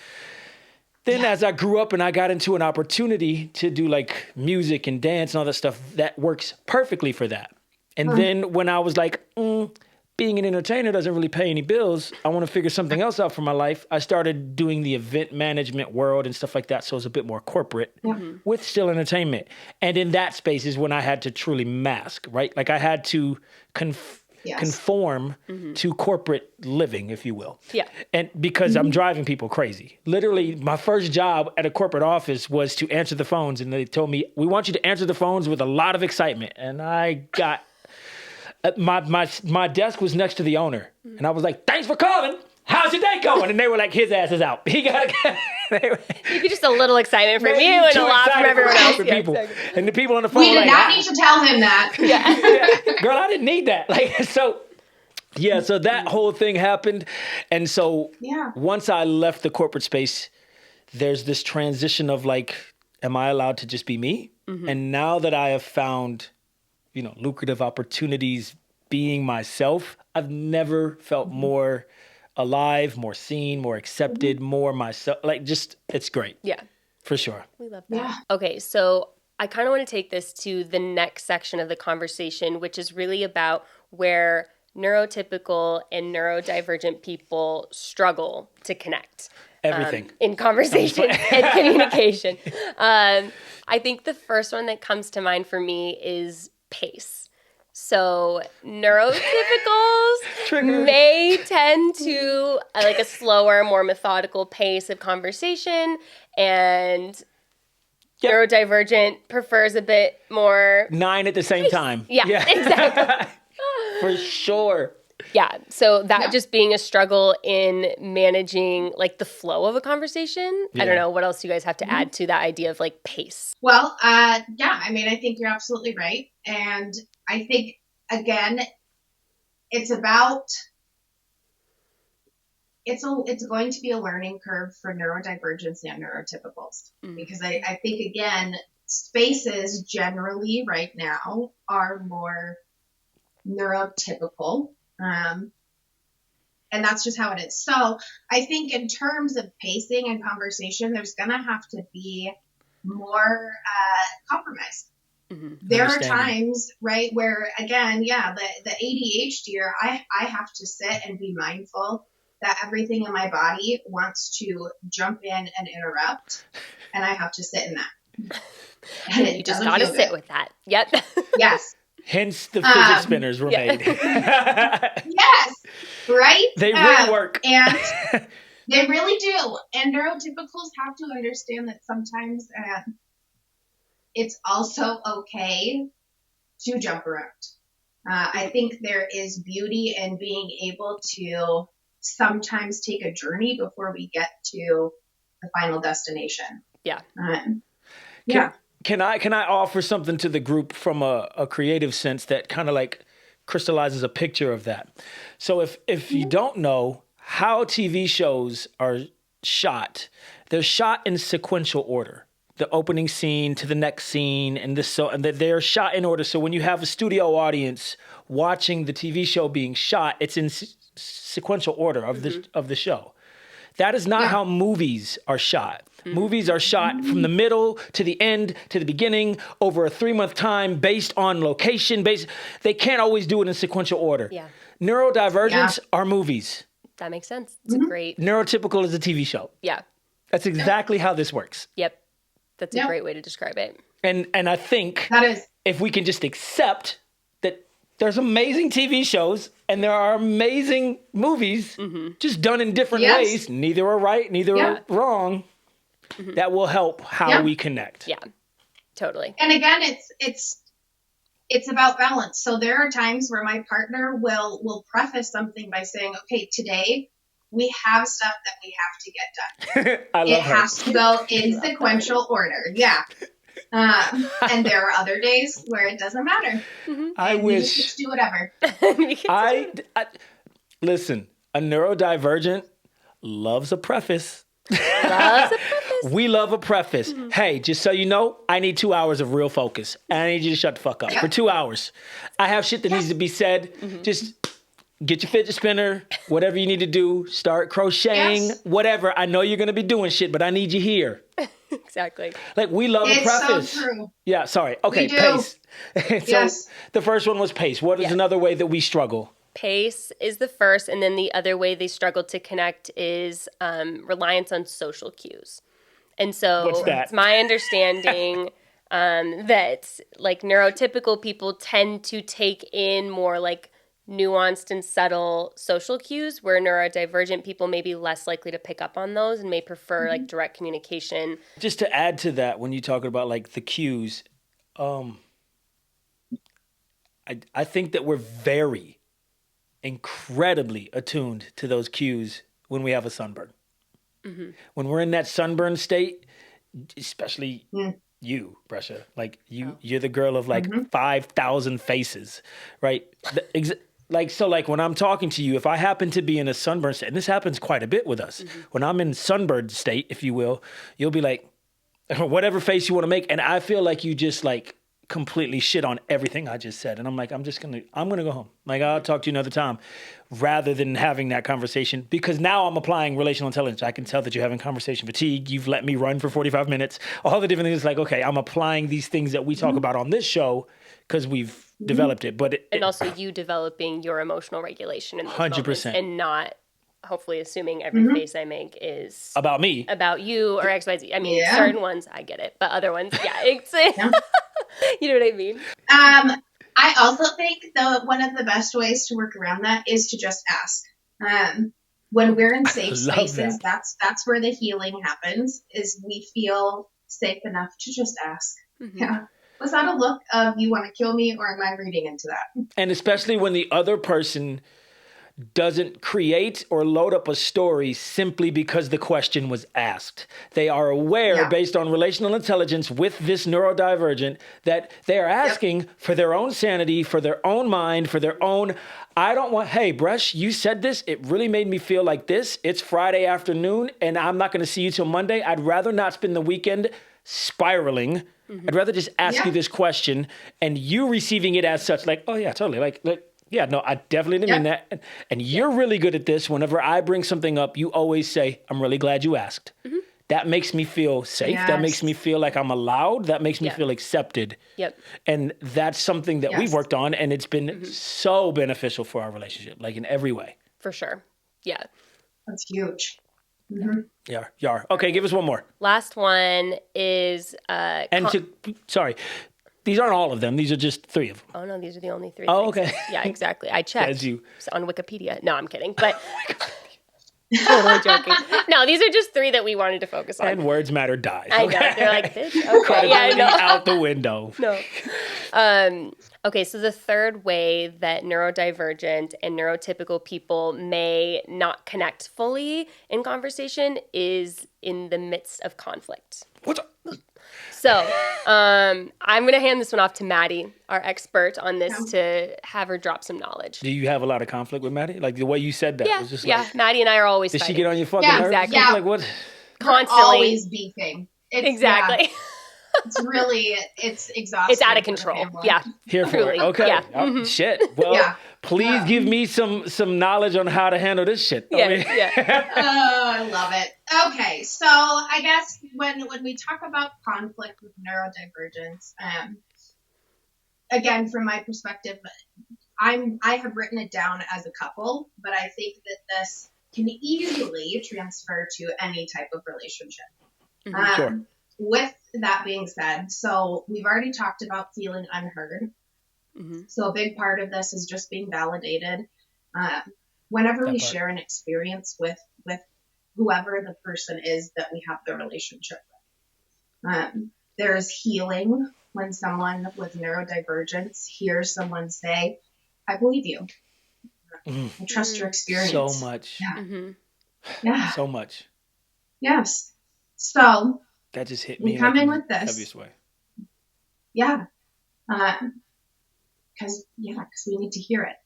Then as I grew up and I got into an opportunity to do like music and dance and all that stuff, that works perfectly for that. And then when I was like, being an entertainer doesn't really pay any bills, I want to figure something else out for my life, I started doing the event management world and stuff like that. So it's a bit more corporate with still entertainment. And in that space is when I had to truly mask, right? Like I had to conform to corporate living, if you will. Yeah. And because I'm driving people crazy. Literally, my first job at a corporate office was to answer the phones. And they told me, we want you to answer the phones with a lot of excitement. And I got, my desk was next to the owner. And I was like, thanks for calling. How's your day going? And they were like, his ass is out. He got Maybe just a little excitement from you and a lot from everyone else. People. Exactly. And the people on the phone we did not need to tell him that. Girl, I didn't need that. So that whole thing happened. And so once I left the corporate space, there's this transition of like, am I allowed to just be me? And now that I have found, lucrative opportunities being myself, I've never felt more alive, more seen, more accepted, more myself. Like, just, it's great. Yeah. For sure. We love that. Yeah. Okay, so I kind of want to take this to the next section of the conversation, which is really about where neurotypical and neurodivergent people struggle to connect. Everything. In conversation and communication. I think the first one that comes to mind for me is pace. So neurotypicals may tend to like a slower, more methodical pace of conversation, and neurodivergent prefers a bit more 9 at the same time. Yeah. Exactly. For sure. Yeah. So that just being a struggle in managing like the flow of a conversation. I don't know. What else do you guys have to add to that idea of like pace? Well, I think you're absolutely right. And I think, again, it's going to be a learning curve for neurodivergence and neurotypicals. Because I think, again, spaces generally right now are more neurotypical. And that's just how it is. So I think in terms of pacing and conversation, there's going to have to be more compromise. There are times, right, where, again, the ADHD, I have to sit and be mindful that everything in my body wants to jump in and interrupt, and I have to sit in that. And you just got to sit with that. Yep. Yes. Hence the fidget spinners were made. Yes, right? They really work. And they really do. And neurotypicals have to understand that sometimes it's also okay to jump around. I think there is beauty in being able to sometimes take a journey before we get to the final destination. Yeah. Can I offer something to the group from a creative sense that kind of like crystallizes a picture of that? So if you don't know how TV shows are shot, they're shot in sequential order. The opening scene to the next scene, and they're shot in order. So when you have a studio audience watching the TV show being shot, it's in sequential order of the show. That is not how movies are shot. Movies are shot from the middle to the end to the beginning over a 3-month time based on location. They can't always do it in sequential order. Yeah. Neurodivergents are movies. That makes sense. It's a great... Neurotypical is a TV show. Yeah. That's exactly how this works. Yep. That's a great way to describe it. And I think that is, if we can just accept that there's amazing TV shows and there are amazing movies just done in different ways, neither are right, neither are wrong, that will help how we connect. Yeah, totally. And again, it's about balance. So there are times where my partner will preface something by saying, okay, today we have stuff that we have to get done. It has to go in sequential order. Yeah. And there are other days where it doesn't matter. I wish. You just do whatever. Listen, a neurodivergent loves a preface. We love a preface. Hey, just so you know, I need 2 hours of real focus. And I need you to shut the fuck up for 2 hours. I have shit that needs to be said. Just get your fidget spinner, whatever you need to do, start crocheting, whatever. I know you're going to be doing shit, but I need you here. Exactly. Like, we love a preface. So true. Yeah, sorry. Okay, pace. So the first one was pace. What is another way that we struggle? Pace is the first, and then the other way they struggle to connect is reliance on social cues. And so what's that? It's my understanding that like neurotypical people tend to take in more like nuanced and subtle social cues, where neurodivergent people may be less likely to pick up on those and may prefer like direct communication. Just to add to that, when you talk about like the cues, I think that we're very incredibly attuned to those cues when we have a sunburn. When we're in that sunburn state, especially you, Brescia, like you're the girl of like 5,000 faces, right? Like when I'm talking to you, if I happen to be in a sunburn state, and this happens quite a bit with us, when I'm in sunburned state, if you will, you'll be like, whatever face you want to make. And I feel like you just like completely shit on everything I just said. And I'm like, I'm going to go home. Like, I'll talk to you another time, rather than having that conversation, because now I'm applying relational intelligence. I can tell that you're having conversation fatigue. You've let me run for 45 minutes, all the different things. Like, okay, I'm applying these things that we talk about on this show because we've developed it. But and also you developing your emotional regulation in those 100%. Moments, and not hopefully assuming every face I make is about me, about you, or XYZ. I mean, certain ones I get it, but other ones, it's you know what I mean? I also think one of the best ways to work around that is to just ask. When we're in safe spaces, that's where the healing happens, is we feel safe enough to just ask. Yeah. Was that a look of you want to kill me, or am I reading into that? And especially when the other person doesn't create or load up a story simply because the question was asked. They are aware, based on relational intelligence with this neurodivergent, that they are asking for their own sanity, for their own mind, for their own, hey, Bresh, you said this. It really made me feel like this. It's Friday afternoon and I'm not going to see you till Monday. I'd rather not spend the weekend spiraling. I'd rather just ask you this question and you receiving it as such, like, oh yeah, totally. Like Yeah, no, I definitely didn't mean that. And you're really good at this. Whenever I bring something up, you always say, I'm really glad you asked. That makes me feel safe. Yes. That makes me feel like I'm allowed. That makes me feel accepted. Yep. And that's something that we've worked on, and it's been so beneficial for our relationship, like in every way. For sure. Yeah. That's huge. Yeah. Okay, give us one more. Last one is Sorry, these aren't all of them. These are just 3 of them. oh no, these are the only 3 Oh, things. okay. Yeah, exactly. I checked. As you. It's on Wikipedia. No, I'm kidding. But totally joking. No, these are just 3 that we wanted to focus on. And words matter dies. I know. They're like, bitch, okay. Yeah, I know. Out the window. No. Okay, so the third way that neurodivergent and neurotypical people may not connect fully in conversation is in the midst of conflict. What's up? So I'm going to hand this one off to Maddie, our expert on this, to have her drop some knowledge. Do you have a lot of conflict with Maddie? Like the way you said that was just like, Maddie and I are always did fighting. she get on your fucking nerves? exactly. Yeah. Like what? Constantly. Always beefing. Exactly. It's really, it's exhausting. It's out of for the control. family. Yeah. Here for Truly. it. Okay. Yeah. Oh, shit. Well, please give me some knowledge on how to handle this shit. Yeah. Oh, I love it. Okay, so I guess when we talk about conflict with neurodivergence, again, from my perspective, I have written it down as a couple, but I think that this can easily transfer to any type of relationship. Sure. With that being said, so we've already talked about feeling unheard. So a big part of this is just being validated. Whenever we share an experience with whoever the person is that we have the relationship with. There's healing when someone with neurodivergence hears someone say, I believe you. I trust your experience. So much. Yeah. So much. Yes. So that just hit me. We come like in with this. Heaviest way. Yeah. Because we need to hear it.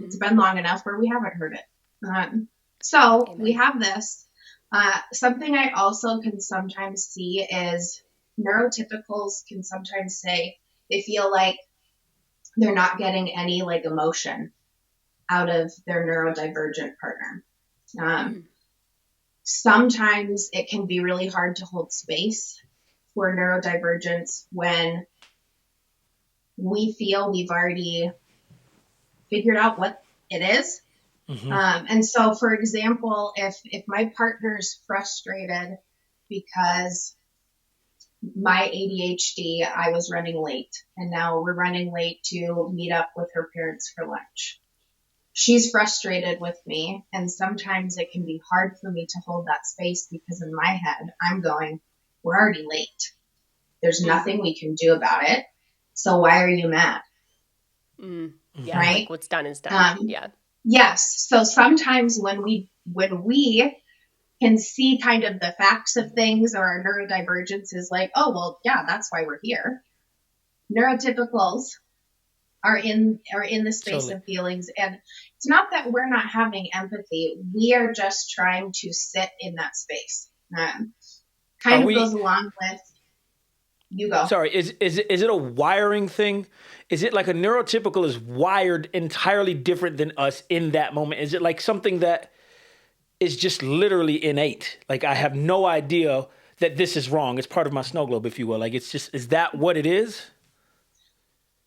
It's been long enough where we haven't heard it. So Amen. We have this. Something I also can sometimes see is neurotypicals can sometimes say they feel like they're not getting any like emotion out of their neurodivergent partner. Sometimes it can be really hard to hold space for neurodivergence when we feel we've already figured out what it is. And so, for example, if my partner's frustrated because my ADHD, I was running late, and now we're running late to meet up with her parents for lunch. She's frustrated with me, and sometimes it can be hard for me to hold that space because in my head, I'm going, we're already late. There's nothing we can do about it. So why are you mad? Yeah, right? Like what's done is done. Yes. So sometimes when we can see kind of the facts of things, or our neurodivergence is like, oh, well, yeah, that's why we're here. Neurotypicals are in the space of feelings. And it's not that we're not having empathy. We are just trying to sit in that space. Goes along with, you go. Sorry, is it a wiring thing? Is it like a neurotypical is wired entirely different than us in that moment? Is it like something that is just literally innate? Like I have no idea that this is wrong. It's part of my snow globe, if you will. Like it's just, is that what it is?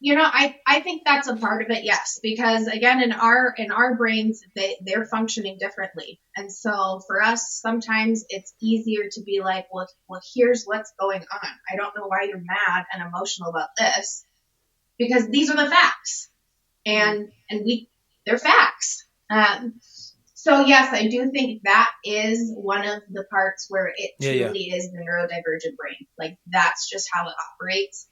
I think that's a part of it, yes, because again, in our brains, they're functioning differently. And so for us, sometimes it's easier to be like, well, here's what's going on. I don't know why you're mad and emotional about this, because these are the facts, and they're facts. So yes, I do think that is one of the parts where it truly is the neurodivergent brain. Like that's just how it operates.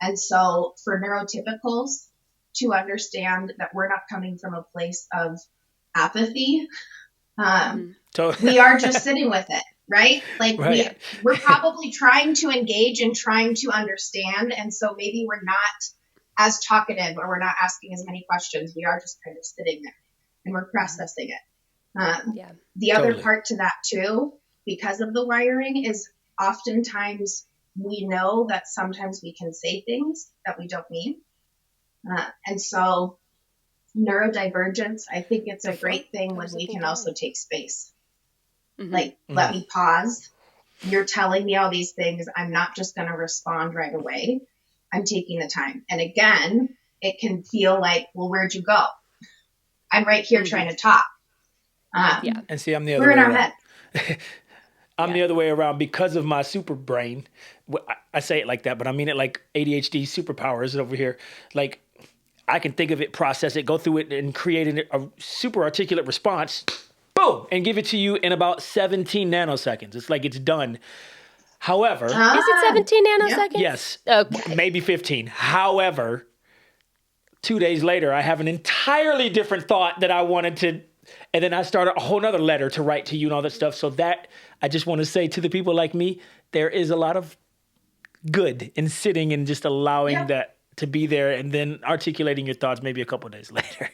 And so for neurotypicals to understand that we're not coming from a place of apathy, we are just sitting with it, right? Like we're probably trying to engage and trying to understand. And so maybe we're not as talkative, or we're not asking as many questions. We are just kind of sitting there and we're processing it. The other part to that too, because of the wiring, is oftentimes we know that sometimes we can say things that we don't mean. And so neurodivergence, I think it's a great thing when we can also take space. Like, let me pause. You're telling me all these things. I'm not just going to respond right away. I'm taking the time. And again, it can feel like, well, where'd you go? I'm right here trying to talk. And see, I'm the other We're way in our around. head. I'm the other way around because of my super brain. I say it like that, but I mean it like ADHD superpowers over here. Like, I can think of it, process it, go through it, and create a super articulate response, boom, and give it to you in about 17 nanoseconds. It's like it's done. However, Is it 17 nanoseconds? yes, Okay. maybe 15. However, 2 days later, I have an entirely different thought that I wanted to, and then I started a whole nother letter to write to you and all that stuff. So that, I just want to say to the people like me, there is a lot of good in sitting and just allowing that to be there and then articulating your thoughts maybe a couple of days later.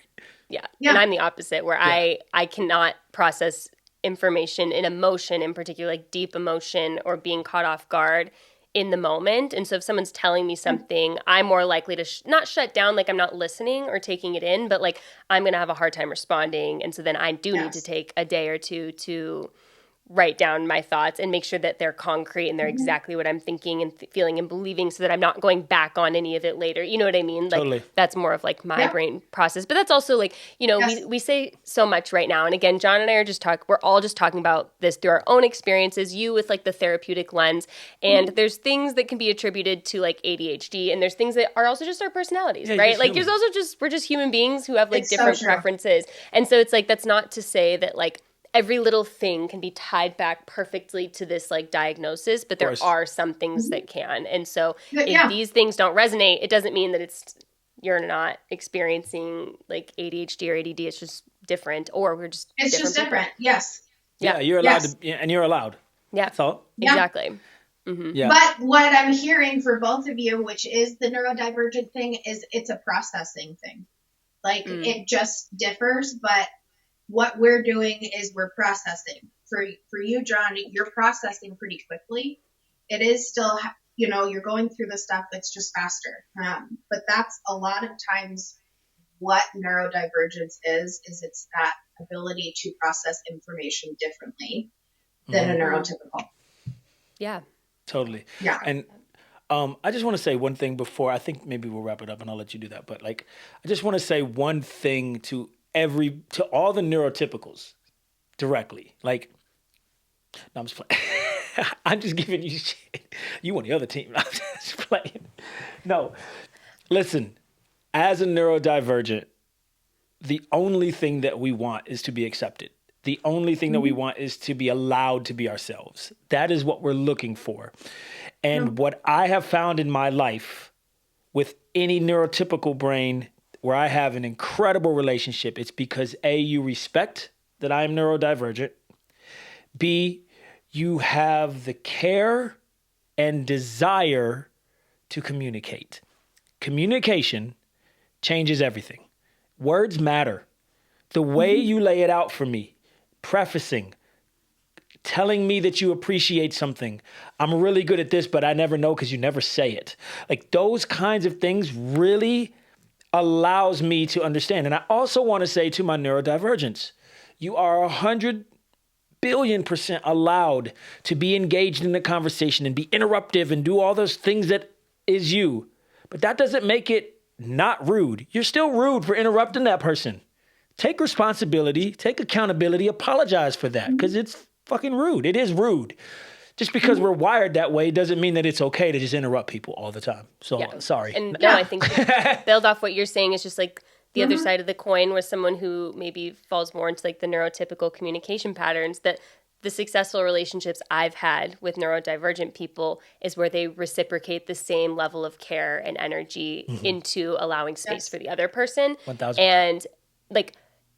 Yeah. And I'm the opposite, where I cannot process information in emotion, in particular, like deep emotion or being caught off guard in the moment. And so if someone's telling me something, I'm more likely to not shut down, like I'm not listening or taking it in, but like I'm going to have a hard time responding. And so then I do need to take a day or two to write down my thoughts and make sure that they're concrete and they're exactly what I'm thinking and feeling and believing, so that I'm not going back on any of it later. You know what I mean? Like, Totally. That's more of like my brain process. But that's also like, we say so much right now. And again, John and I are we're all just talking about this through our own experiences, you with like the therapeutic lens. And there's things that can be attributed to like ADHD, and there's things that are also just our personalities, right? Like there's also we're just human beings who have like different preferences. And so it's like, that's not to say that like every little thing can be tied back perfectly to this like diagnosis, but there are some things that can. And so if these things don't resonate, it doesn't mean that you're not experiencing like ADHD or ADD. It's just different, or we're just just different. Yes. Yeah, you're allowed to, and you're allowed. Yeah. That's all. Exactly. Yeah. But what I'm hearing for both of you, which is the neurodivergent thing, is it's a processing thing. Like it just differs, but what we're doing is we're processing. For you, John, you're processing pretty quickly. It is still, you're going through the stuff that's just faster. But that's a lot of times what neurodivergence is it's that ability to process information differently than a neurotypical. Yeah. Totally. Yeah. And I just want to say one thing before, I think maybe we'll wrap it up and I'll let you do that. But like, I just want to say one thing to all the neurotypicals directly. Like, no, I'm just playing. I'm just giving you shit. You on the other team. I'm just playing. No, listen, as a neurodivergent, the only thing that we want is to be accepted. The only thing that we want is to be allowed to be ourselves. That is what we're looking for. And what I have found in my life with any neurotypical brain where I have an incredible relationship, it's because A, you respect that I am neurodivergent. B, you have the care and desire to communicate. Communication changes everything. Words matter. The way you lay it out for me, prefacing, telling me that you appreciate something. I'm really good at this, but I never know because you never say it. Like those kinds of things really allows me to understand. And I also want to say to my neurodivergents, you are 100 billion% allowed to be engaged in the conversation and be interruptive and do all those things that is you. But that doesn't make it not rude. You're still rude for interrupting that person. Take responsibility, take accountability, apologize for that because it's fucking rude. It is rude. Just because we're wired that way doesn't mean that it's okay to just interrupt people all the time. So sorry. And no, I think to build off what you're saying is just like the other side of the coin with someone who maybe falls more into like the neurotypical communication patterns, that the successful relationships I've had with neurodivergent people is where they reciprocate the same level of care and energy into allowing space for the other person. 1,000%. And like,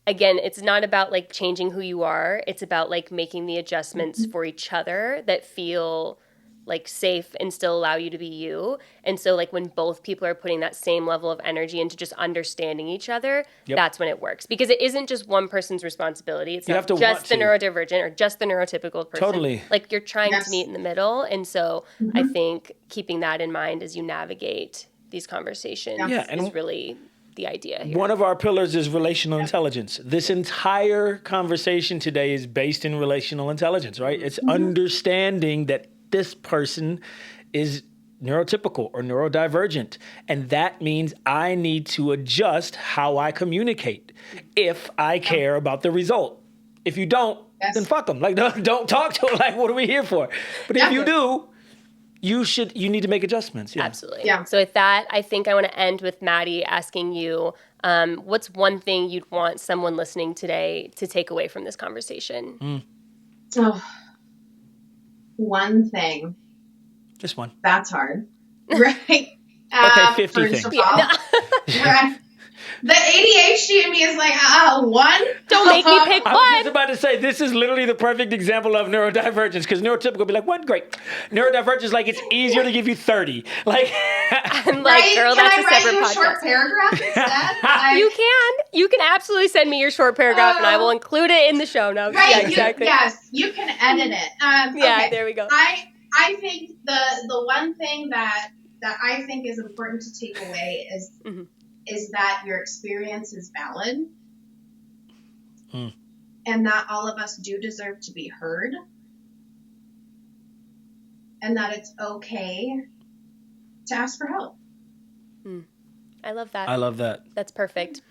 again, it's not about like changing who you are. It's about like making the adjustments for each other that feel like safe and still allow you to be you. And so like when both people are putting that same level of energy into just understanding each other, that's when it works. Because it isn't just one person's responsibility. It's not just the neurodivergent or just the neurotypical person. Totally. Like you're trying to meet in the middle. And so I think keeping that in mind as you navigate these conversations is really the idea here. One of our pillars is relational intelligence. This entire conversation today is based in relational intelligence, right? It's understanding that this person is neurotypical or neurodivergent. And that means I need to adjust how I communicate if I care about the result. If you don't, then fuck them. Like, don't talk to them. Like, what are we here for? But if you do, you need to make adjustments. Yeah. Absolutely. Yeah. So with that, I think I want to end with Maddie asking you, what's one thing you'd want someone listening today to take away from this conversation? Oh, one thing. Just one. That's hard. Right? Okay, 50 first things. of all, right. The ADHD in me is like, one? Don't make me pick one. I was just about to say, this is literally the perfect example of neurodivergence, because neurotypical would be like, one, great. Neurodivergent is like, it's easier to give you 30. Like, I'm like, right? Girl, that's a separate podcast. Can I write you a short paragraph instead? You can. You can absolutely send me your short paragraph, and I will include it in the show notes. Right, yeah, exactly. Yes, you can edit it. Okay. There we go. I think the one thing that I think is important to take away is that your experience is valid, and that all of us do deserve to be heard, and that it's okay to ask for help. I love that. I love that. That's perfect.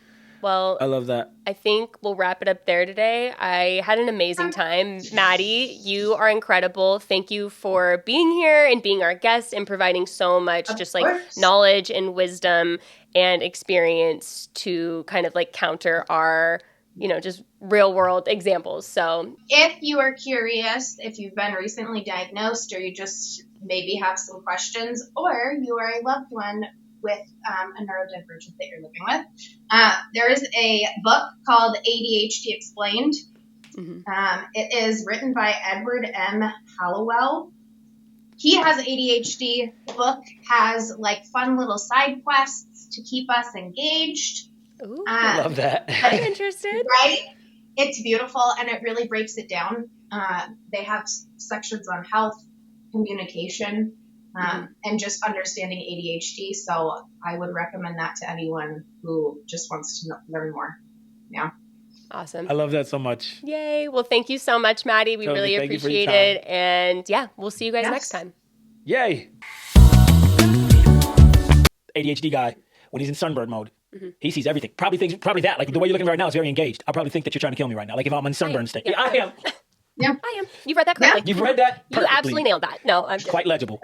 Well, I love that. I think we'll wrap it up there today. I had an amazing time. Maddie, you are incredible. Thank you for being here and being our guest and providing so much knowledge and wisdom and experience to kind of like counter our, just real world examples. So if you are curious, if you've been recently diagnosed or you just maybe have some questions, or you are a loved one with a neurodivergent that you're living with, there is a book called ADHD Explained. It is written by Edward M. Hallowell. He has ADHD. The book has like fun little side quests to keep us engaged. Ooh, I love that. I'm interested. Right? It's beautiful, and it really breaks it down. They have sections on health, communication, and just understanding ADHD. So I would recommend that to anyone who just wants to learn more. Yeah. Awesome. I love that so much. Yay. Well, thank you so much, Maddie. We really appreciate it. And yeah, we'll see you guys next time. Yay. ADHD guy, when he's in sunbird mode, he sees everything. Probably that. Like the way you're looking right now is very engaged. I probably think that you're trying to kill me right now. Like if I'm in sunburn state. Yeah, I am. Yeah. I am. You've read that correctly. You've read that perfectly. You absolutely nailed that. No, I'm quite legible.